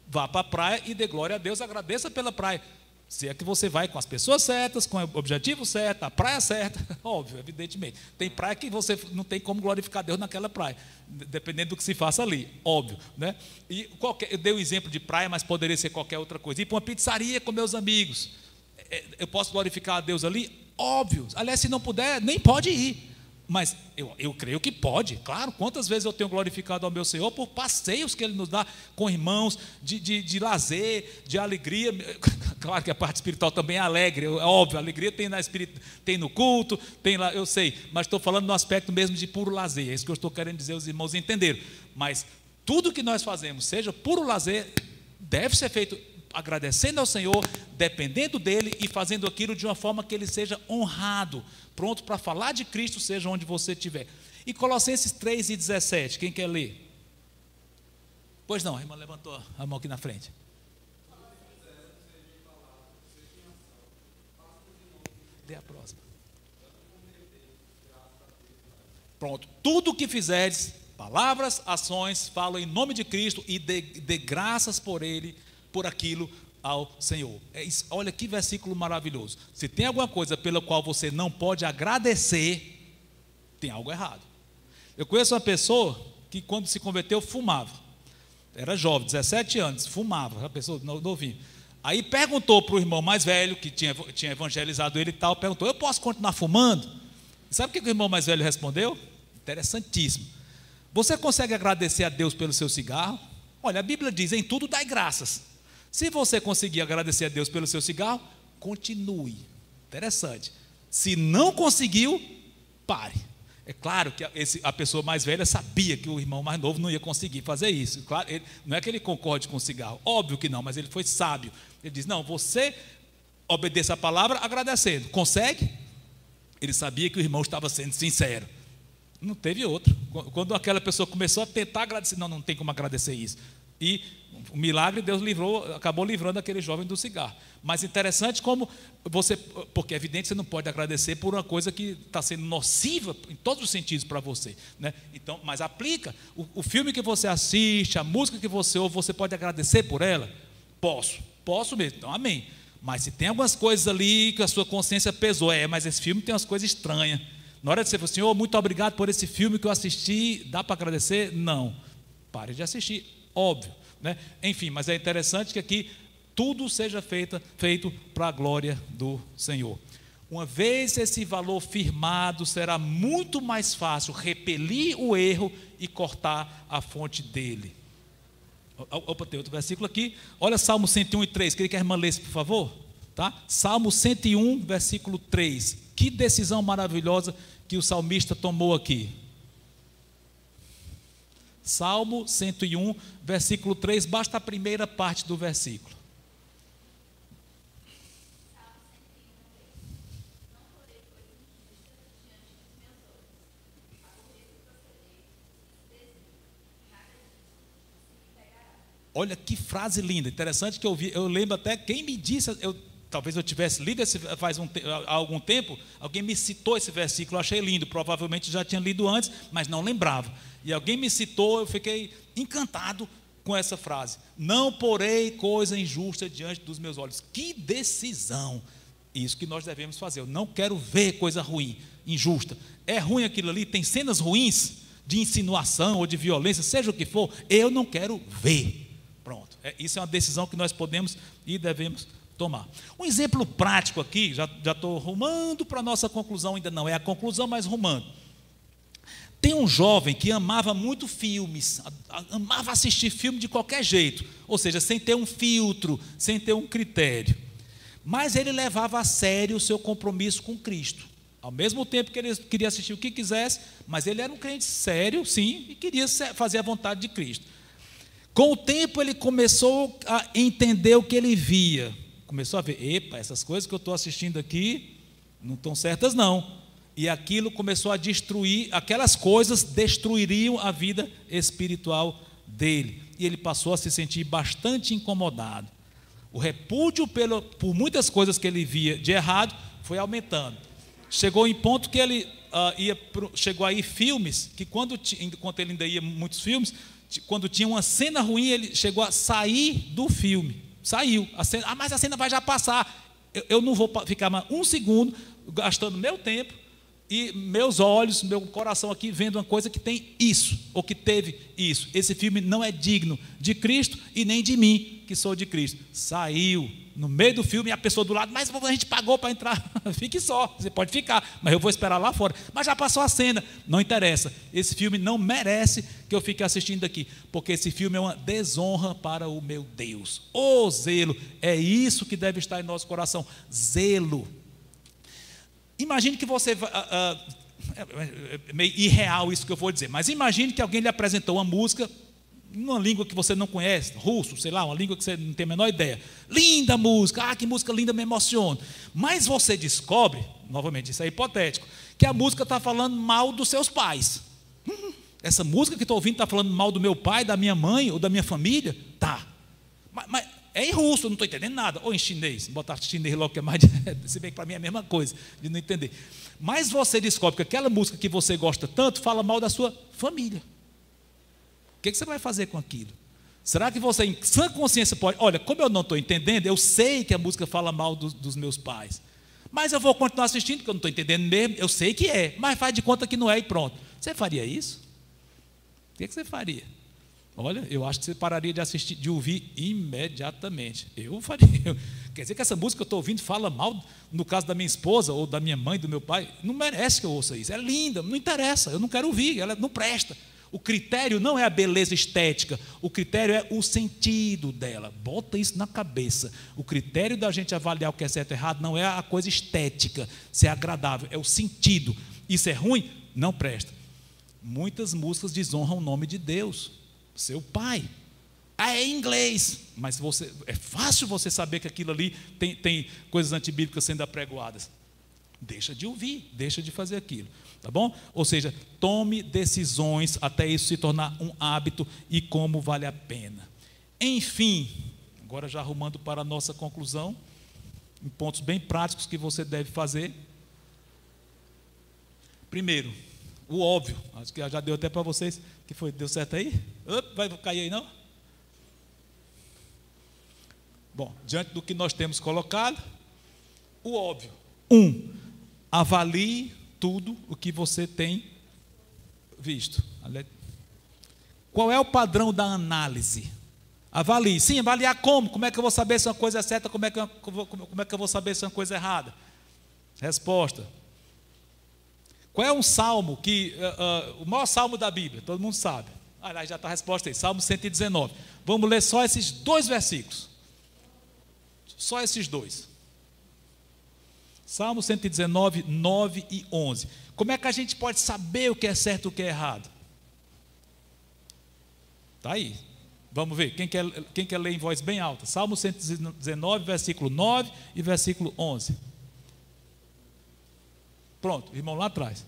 Vá para a praia e dê glória a Deus, agradeça pela praia. Se é que você vai com as pessoas certas, com o objetivo certo, a praia certa, óbvio, evidentemente. Tem praia que você não tem como glorificar Deus naquela praia, dependendo do que se faça ali, óbvio, né? E eu dei um exemplo de praia, mas poderia ser qualquer outra coisa. Ir para uma pizzaria com meus amigos, eu posso glorificar a Deus ali? Óbvio. Aliás, se não puder, nem pode ir. Mas eu creio que pode, claro. Quantas vezes eu tenho glorificado ao meu Senhor por passeios que Ele nos dá com irmãos, de lazer, de alegria. Claro que a parte espiritual também é alegre, é óbvio, a alegria tem no culto, tem lá, eu sei, mas estou falando no aspecto mesmo de puro lazer, é isso que eu estou querendo dizer, os irmãos entenderam. Mas tudo que nós fazemos, seja puro lazer, deve ser feito agradecendo ao Senhor, dependendo dEle e fazendo aquilo de uma forma que Ele seja honrado, pronto para falar de Cristo, seja onde você estiver. E Colossenses 3:17, quem quer ler? Pois não, a irmã levantou a mão aqui na frente. Dê a próxima. Pronto, tudo o que fizeres, palavras, ações, fala em nome de Cristo e dê graças por Ele, por aquilo ao Senhor. Olha que versículo maravilhoso. Se tem alguma coisa pela qual você não pode agradecer, tem algo errado. Eu conheço uma pessoa que quando se converteu fumava. Era jovem, 17 anos, fumava, uma pessoa novinha. Aí perguntou para o irmão mais velho, que tinha evangelizado ele e tal, perguntou, eu posso continuar fumando? E sabe o que o irmão mais velho respondeu? Interessantíssimo. Você consegue agradecer a Deus pelo seu cigarro? Olha, a Bíblia diz, em tudo dai graças. Se você conseguir agradecer a Deus pelo seu cigarro, continue. Interessante. Se não conseguiu, pare. É claro que a pessoa mais velha sabia que o irmão mais novo não ia conseguir fazer isso. Claro, não é que ele concorde com o cigarro, óbvio que não, mas ele foi sábio. Ele diz, não, você obedeça a palavra agradecendo. Consegue? Ele sabia que o irmão estava sendo sincero. Não teve outro. Quando aquela pessoa começou a tentar agradecer, não tem como agradecer isso. E o milagre, Deus acabou livrando aquele jovem do cigarro. Mas interessante como porque é evidente que você não pode agradecer por uma coisa que está sendo nociva em todos os sentidos para você, né? Então, mas aplica, o filme que você assiste, a música que você ouve, você pode agradecer por ela? Posso mesmo, então amém. Mas se tem algumas coisas ali que a sua consciência pesou, mas esse filme tem umas coisas estranhas. Na hora de você falar, Senhor, muito obrigado por esse filme que eu assisti, dá para agradecer? Não, pare de assistir. Óbvio, né? Enfim, mas é interessante que aqui tudo seja feito para a glória do Senhor. Uma vez esse valor firmado, será muito mais fácil repelir o erro e cortar a fonte dele. Opa, tem outro versículo aqui. Olha Salmo 101:3, queria que a irmã lesse, por favor, tá? Salmo 101, versículo 3. Que decisão maravilhosa que o salmista tomou aqui. Salmo 101, versículo 3, basta a primeira parte do versículo. Olha que frase linda, interessante que eu lembro até quem me disse, talvez eu tivesse lido há algum tempo, alguém me citou esse versículo, eu achei lindo, provavelmente já tinha lido antes, mas não lembrava. E alguém me citou, eu fiquei encantado com essa frase. Não porei coisa injusta diante dos meus olhos. Que decisão! Isso que nós devemos fazer. Eu não quero ver coisa ruim, injusta. É ruim aquilo ali, tem cenas ruins de insinuação ou de violência, seja o que for, eu não quero ver. Pronto. Isso é uma decisão que nós podemos e devemos tomar. Um exemplo prático aqui, já estou rumando para a nossa conclusão, ainda não é a conclusão, mas rumando. Tem um jovem que amava muito filmes, amava assistir filme de qualquer jeito, ou seja, sem ter um filtro, sem ter um critério. Mas ele levava a sério o seu compromisso com Cristo. Ao mesmo tempo que ele queria assistir o que quisesse, mas ele era um crente sério, sim, e queria fazer a vontade de Cristo. Com o tempo ele começou a entender o que ele via. Começou a ver, epa, essas coisas que eu estou assistindo aqui não estão certas não. E aquilo começou a destruir, aquelas coisas destruiriam a vida espiritual dele. E ele passou a se sentir bastante incomodado. O repúdio por muitas coisas que ele via de errado foi aumentando. Chegou em ponto que ele chegou a ir filmes, que enquanto ele ainda ia muitos filmes, quando tinha uma cena ruim, ele chegou a sair do filme. Saiu. Mas a cena vai já passar. Eu não vou ficar mais um segundo gastando meu tempo e meus olhos, meu coração aqui vendo uma coisa que tem isso, ou que teve isso. Esse filme não é digno de Cristo e nem de mim, que sou de Cristo. Saiu no meio do filme e a pessoa do lado, mas a gente pagou para entrar. Fique só, você pode ficar, mas eu vou esperar lá fora. Mas já passou a cena, não interessa. Esse filme não merece que eu fique assistindo aqui, porque esse filme é uma desonra para o meu Deus. O zelo, é isso que deve estar em nosso coração, zelo. Imagine que você, é meio irreal isso que eu vou dizer, mas imagine que alguém lhe apresentou uma música, numa língua que você não conhece, russo, sei lá, uma língua que você não tem a menor ideia. Linda música, que música linda, me emociona. Mas você descobre, novamente, isso é hipotético, que a música está falando mal dos seus pais. Essa música que estou ouvindo está falando mal do meu pai, da minha mãe ou da minha família? Tá. Mas é em russo, eu não estou entendendo nada. Ou em chinês, botar chinês logo que é mais direto, se bem que para mim é a mesma coisa, de não entender. Mas você descobre que aquela música que você gosta tanto fala mal da sua família. O que você vai fazer com aquilo? Será que você, em sã consciência, pode... Olha, como eu não estou entendendo, eu sei que a música fala mal dos meus pais, mas eu vou continuar assistindo, porque eu não estou entendendo mesmo, eu sei que é, mas faz de conta que não é e pronto. Você faria isso? O que você faria? Olha, eu acho que você pararia de assistir, de ouvir imediatamente. Eu faria. Quer dizer que essa música que eu estou ouvindo fala mal, no caso da minha esposa, ou da minha mãe, do meu pai, não merece que eu ouça isso. É linda, não interessa, eu não quero ouvir, ela não presta. O critério não é a beleza estética, o critério é o sentido dela. Bota isso na cabeça. O critério da gente avaliar o que é certo e errado não é a coisa estética, se é agradável, é o sentido. Isso é ruim? Não presta. Muitas músicas desonram o nome de Deus, seu pai. É em inglês, mas é fácil você saber que aquilo ali tem coisas antibíblicas sendo apregoadas. Deixa de ouvir, deixa de fazer aquilo, tá bom? Ou seja, tome decisões até isso se tornar um hábito e como vale a pena. Enfim, agora já arrumando para a nossa conclusão, em pontos bem práticos que você deve fazer. Primeiro, o óbvio, acho que já deu até para vocês, que foi, deu certo aí? Vai cair aí não? Bom, diante do que nós temos colocado, o óbvio. Avalie tudo o que você tem visto. Qual é o padrão da análise? Avalie. Sim, avaliar como? Como é que eu vou saber se uma coisa é certa? Como é que eu vou saber se uma coisa é errada? Resposta. Qual é um salmo o maior salmo da Bíblia? Todo mundo sabe. Lá já está a resposta aí. Salmo 119. Vamos ler só esses 2 versículos. Só esses 2. Salmo 119, 9 e 11. Como é que a gente pode saber o que é certo e o que é errado? Está aí. Vamos ver. Quem quer ler em voz bem alta? Salmo 119, versículo 9 e versículo 11. Pronto, irmão lá atrás.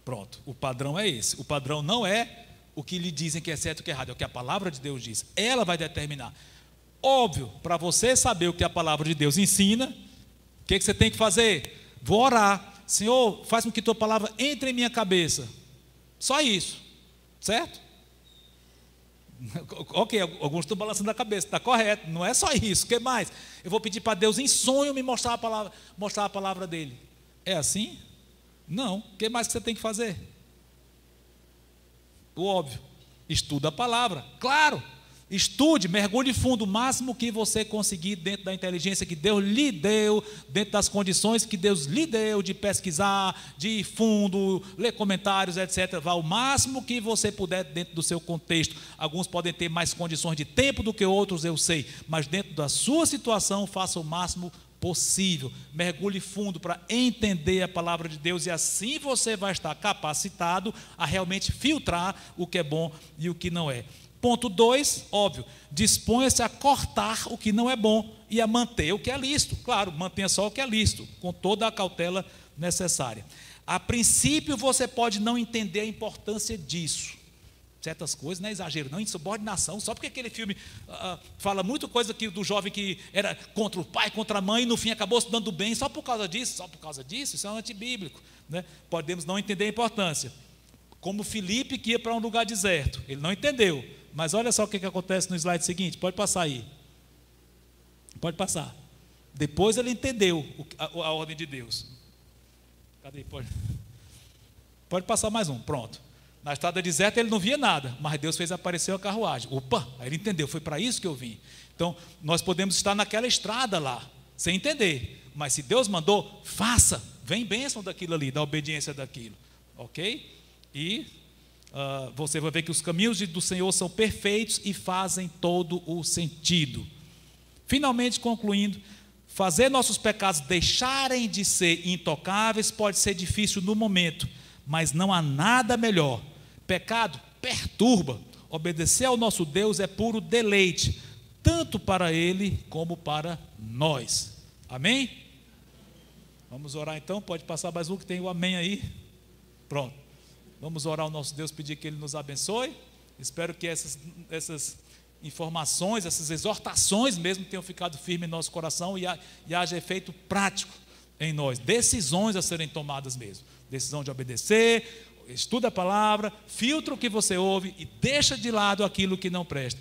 Pronto, o padrão é esse. O padrão não é o que lhe dizem que é certo e que é errado, é o que a palavra de Deus diz. Ela vai determinar. Óbvio, para você saber o que a palavra de Deus ensina, o que você tem que fazer? Vou orar. Senhor, faz com que tua palavra entre em minha cabeça. Só isso, certo? Ok, alguns estão balançando a cabeça, está correto, não é só isso, o que mais? Eu vou pedir para Deus em sonho me mostrar a palavra dele. É assim? Não, o que mais que você tem que fazer? O óbvio, estuda a palavra, claro, Estude, mergulhe fundo, o máximo que você conseguir dentro da inteligência que Deus lhe deu, dentro das condições que Deus lhe deu de pesquisar, de ir fundo, ler comentários, etc. Vá o máximo que você puder dentro do seu contexto. Alguns podem ter mais condições de tempo do que outros, eu sei, mas dentro da sua situação, faça o máximo possível. Mergulhe fundo para entender a palavra de Deus e assim você vai estar capacitado a realmente filtrar o que é bom e o que não é. Ponto 2, óbvio, disponha-se a cortar o que não é bom e a manter o que é lícito. Claro, mantenha só o que é lícito, com toda a cautela necessária. A princípio, você pode não entender a importância disso. Certas coisas, não é exagero, não, insubordinação, só porque aquele filme fala muita coisa do jovem que era contra o pai, contra a mãe, e no fim acabou se dando bem, só por causa disso, isso é antibíblico, né? Podemos não entender a importância. Como Filipe que ia para um lugar deserto, ele não entendeu. Mas olha só o que acontece no slide seguinte, pode passar aí. Pode passar. Depois ele entendeu a ordem de Deus. Cadê? Pode passar mais um, pronto. Na estrada deserta ele não via nada, mas Deus fez aparecer a carruagem. Opa, aí ele entendeu, foi para isso que eu vim. Então, nós podemos estar naquela estrada lá, sem entender. Mas se Deus mandou, faça. Vem bênção daquilo ali, da obediência daquilo. Ok? E você vai ver que os caminhos do Senhor são perfeitos e fazem todo o sentido. Finalmente, concluindo, fazer nossos pecados deixarem de ser intocáveis pode ser difícil no momento, mas não há nada melhor. Pecado perturba, obedecer ao nosso Deus é puro deleite, tanto para Ele como para nós. Amém? Vamos orar então, pode passar mais um que tem o amém aí. Pronto. Vamos orar ao nosso Deus, pedir que Ele nos abençoe. Espero que essas informações, essas exortações mesmo tenham ficado firmes em nosso coração e haja efeito prático em nós. Decisões a serem tomadas mesmo. Decisão de obedecer, estuda a palavra, filtra o que você ouve e deixa de lado aquilo que não presta.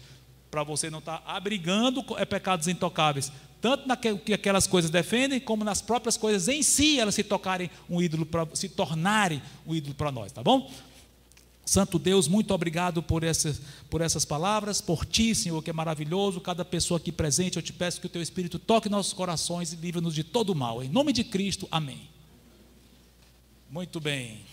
Para você não estar abrigando pecados intocáveis, tanto naquilo que aquelas coisas defendem, como nas próprias coisas em si, elas se tornarem um ídolo para nós, tá bom? Santo Deus, muito obrigado por essas palavras, por Ti, Senhor, que é maravilhoso, cada pessoa aqui presente, eu te peço que o Teu Espírito toque nossos corações e livre-nos de todo o mal, em nome de Cristo, amém. Muito bem.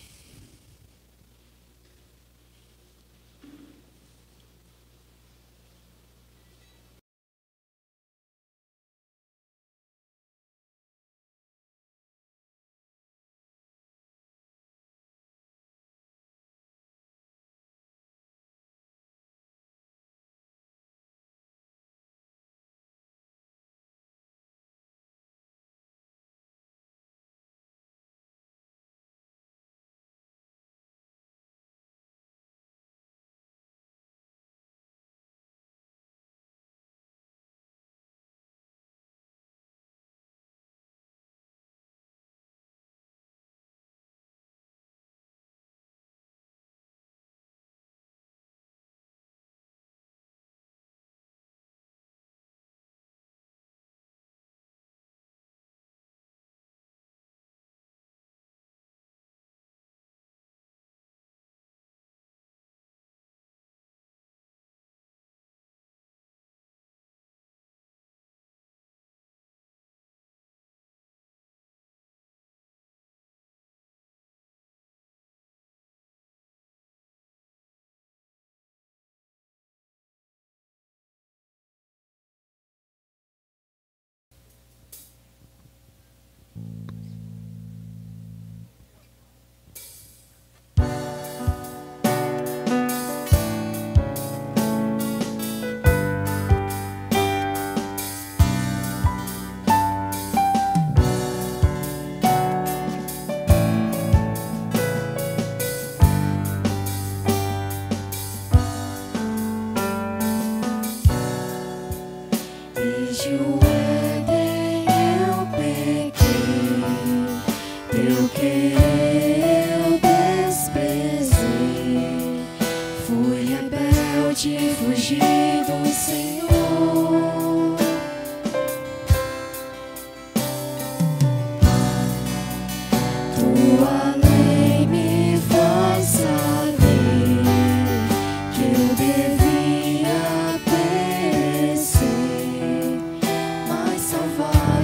Devia ter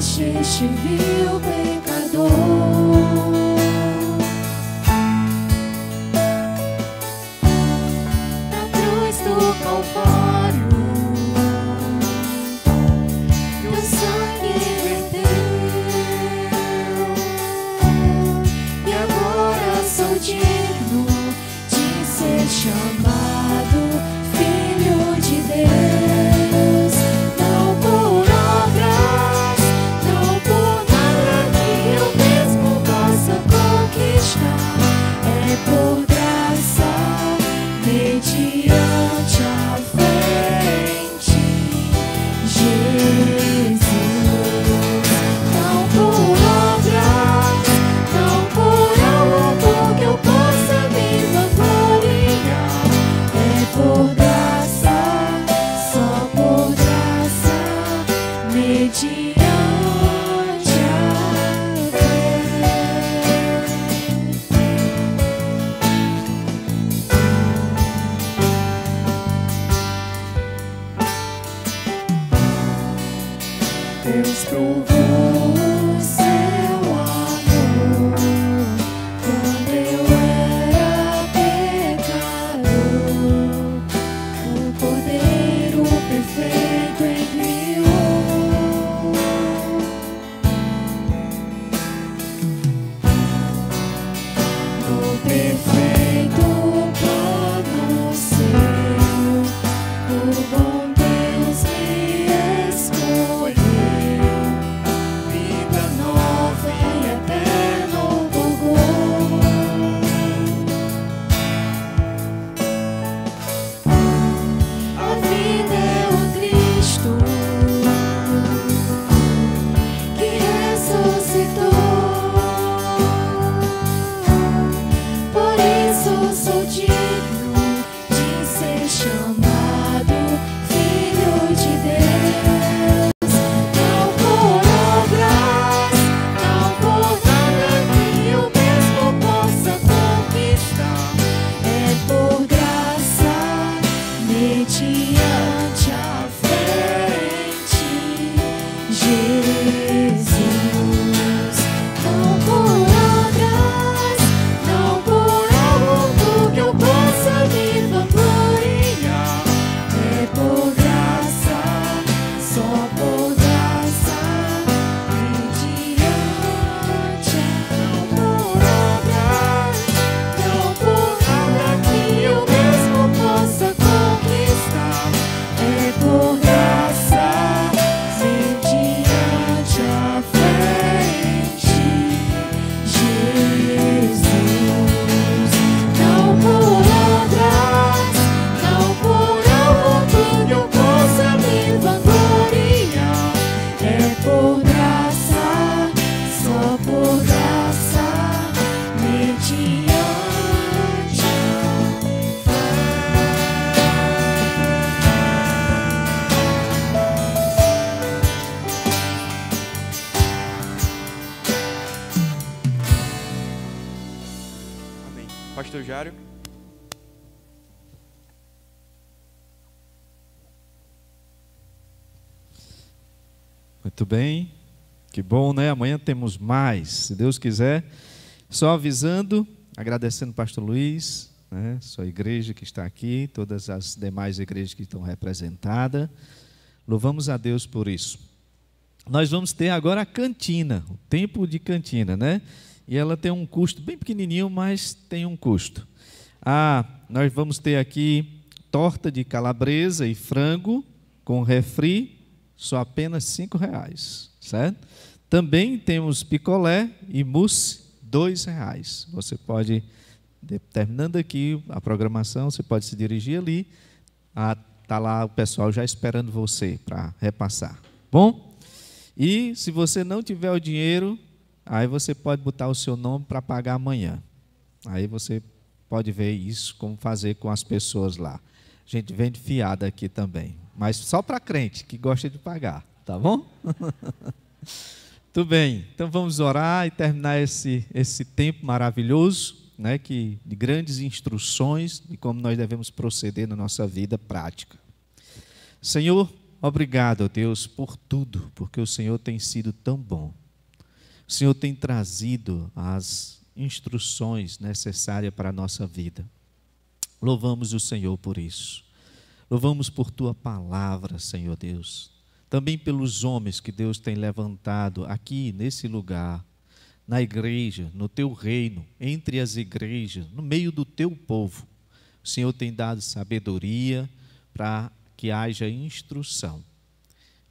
salvaste este vil pecador. Na cruz do Calvário, teu sangue verteu, e agora sou digno de ser chamado filho de Deus. Não por obras, não por nada que eu mesmo possa conquistar, é por graça, mediante a fé em ti, Jesus. Não por obras, não por algo que eu possa me vangloriar, é por graça, só por graça, mediante a fé. Deus provou o seu amor quando eu era pecador. O Cordeiro perfeito enviou. No perfeito plano seu, o bom Deus me escolheu. Vida nova e eterno fulgor. A vida é o Cristo que ressuscitou. Por isso sou digno de ser chamado filho de Deus. Não por obras, não por nada que eu mesmo possa conquistar, é por graça, mediante a fé em ti, Jesus. Não por obras, não por algo que eu possa me vangloriar, é por graça, só por graça, mediante. Não por obras, não por nada que eu mesmo possa conquistar, é por graça, mediante a fé em ti, Jesus. Não por obras, não por algo que eu possa me vangloriar, é por graça, só por graça, mediante a
Amém. Pastor Jário.
Muito bem, que bom, né? Amanhã temos mais, se Deus quiser. Só avisando, agradecendo o pastor Luiz, né? Sua igreja que está aqui, todas as demais igrejas que estão representadas. Louvamos a Deus por isso. Nós vamos ter agora a cantina, o tempo de cantina, né? E ela tem um custo bem pequenininho, mas tem um custo. Nós vamos ter aqui torta de calabresa e frango com refri, só apenas R$5, certo? Também temos picolé e mousse, R$2. Você pode, terminando aqui a programação, você pode se dirigir ali, está lá o pessoal já esperando você para repassar. Bom? E se você não tiver o dinheiro, aí você pode botar o seu nome para pagar amanhã. Aí você pode ver isso, como fazer com as pessoas lá. A gente vende fiada aqui também, mas só para crente que gosta de pagar, tá bom? Tudo bem, então vamos orar e terminar esse tempo maravilhoso, né, de grandes instruções de como nós devemos proceder na nossa vida prática. Senhor, Obrigado, Deus, por tudo, porque o Senhor tem sido tão bom. O Senhor tem trazido as instruções necessárias para a nossa vida. Louvamos o Senhor por isso. Louvamos por Tua palavra, Senhor Deus. Também pelos homens que Deus tem levantado aqui nesse lugar, na igreja, no Teu reino, entre as igrejas, no meio do Teu povo. O Senhor tem dado sabedoria para que haja instrução.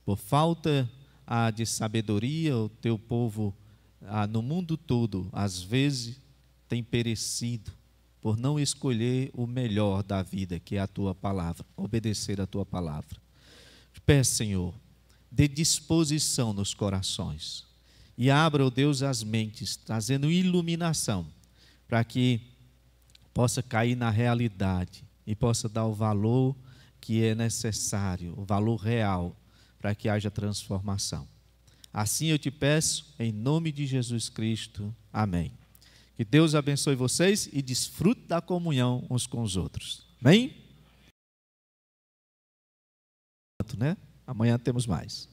Por falta de sabedoria, o Teu povo no mundo todo, às vezes, tem perecido por não escolher o melhor da vida, que é a Tua palavra, obedecer a Tua palavra. Peço, Senhor, dê disposição nos corações e abra, ó Deus, as mentes, trazendo iluminação, para que possa cair na realidade e possa dar o valor que é necessário, o valor real, para que haja transformação. Assim eu te peço, em nome de Jesus Cristo. Amém. Que Deus abençoe vocês e desfrute da comunhão uns com os outros. Amém? Amanhã temos mais.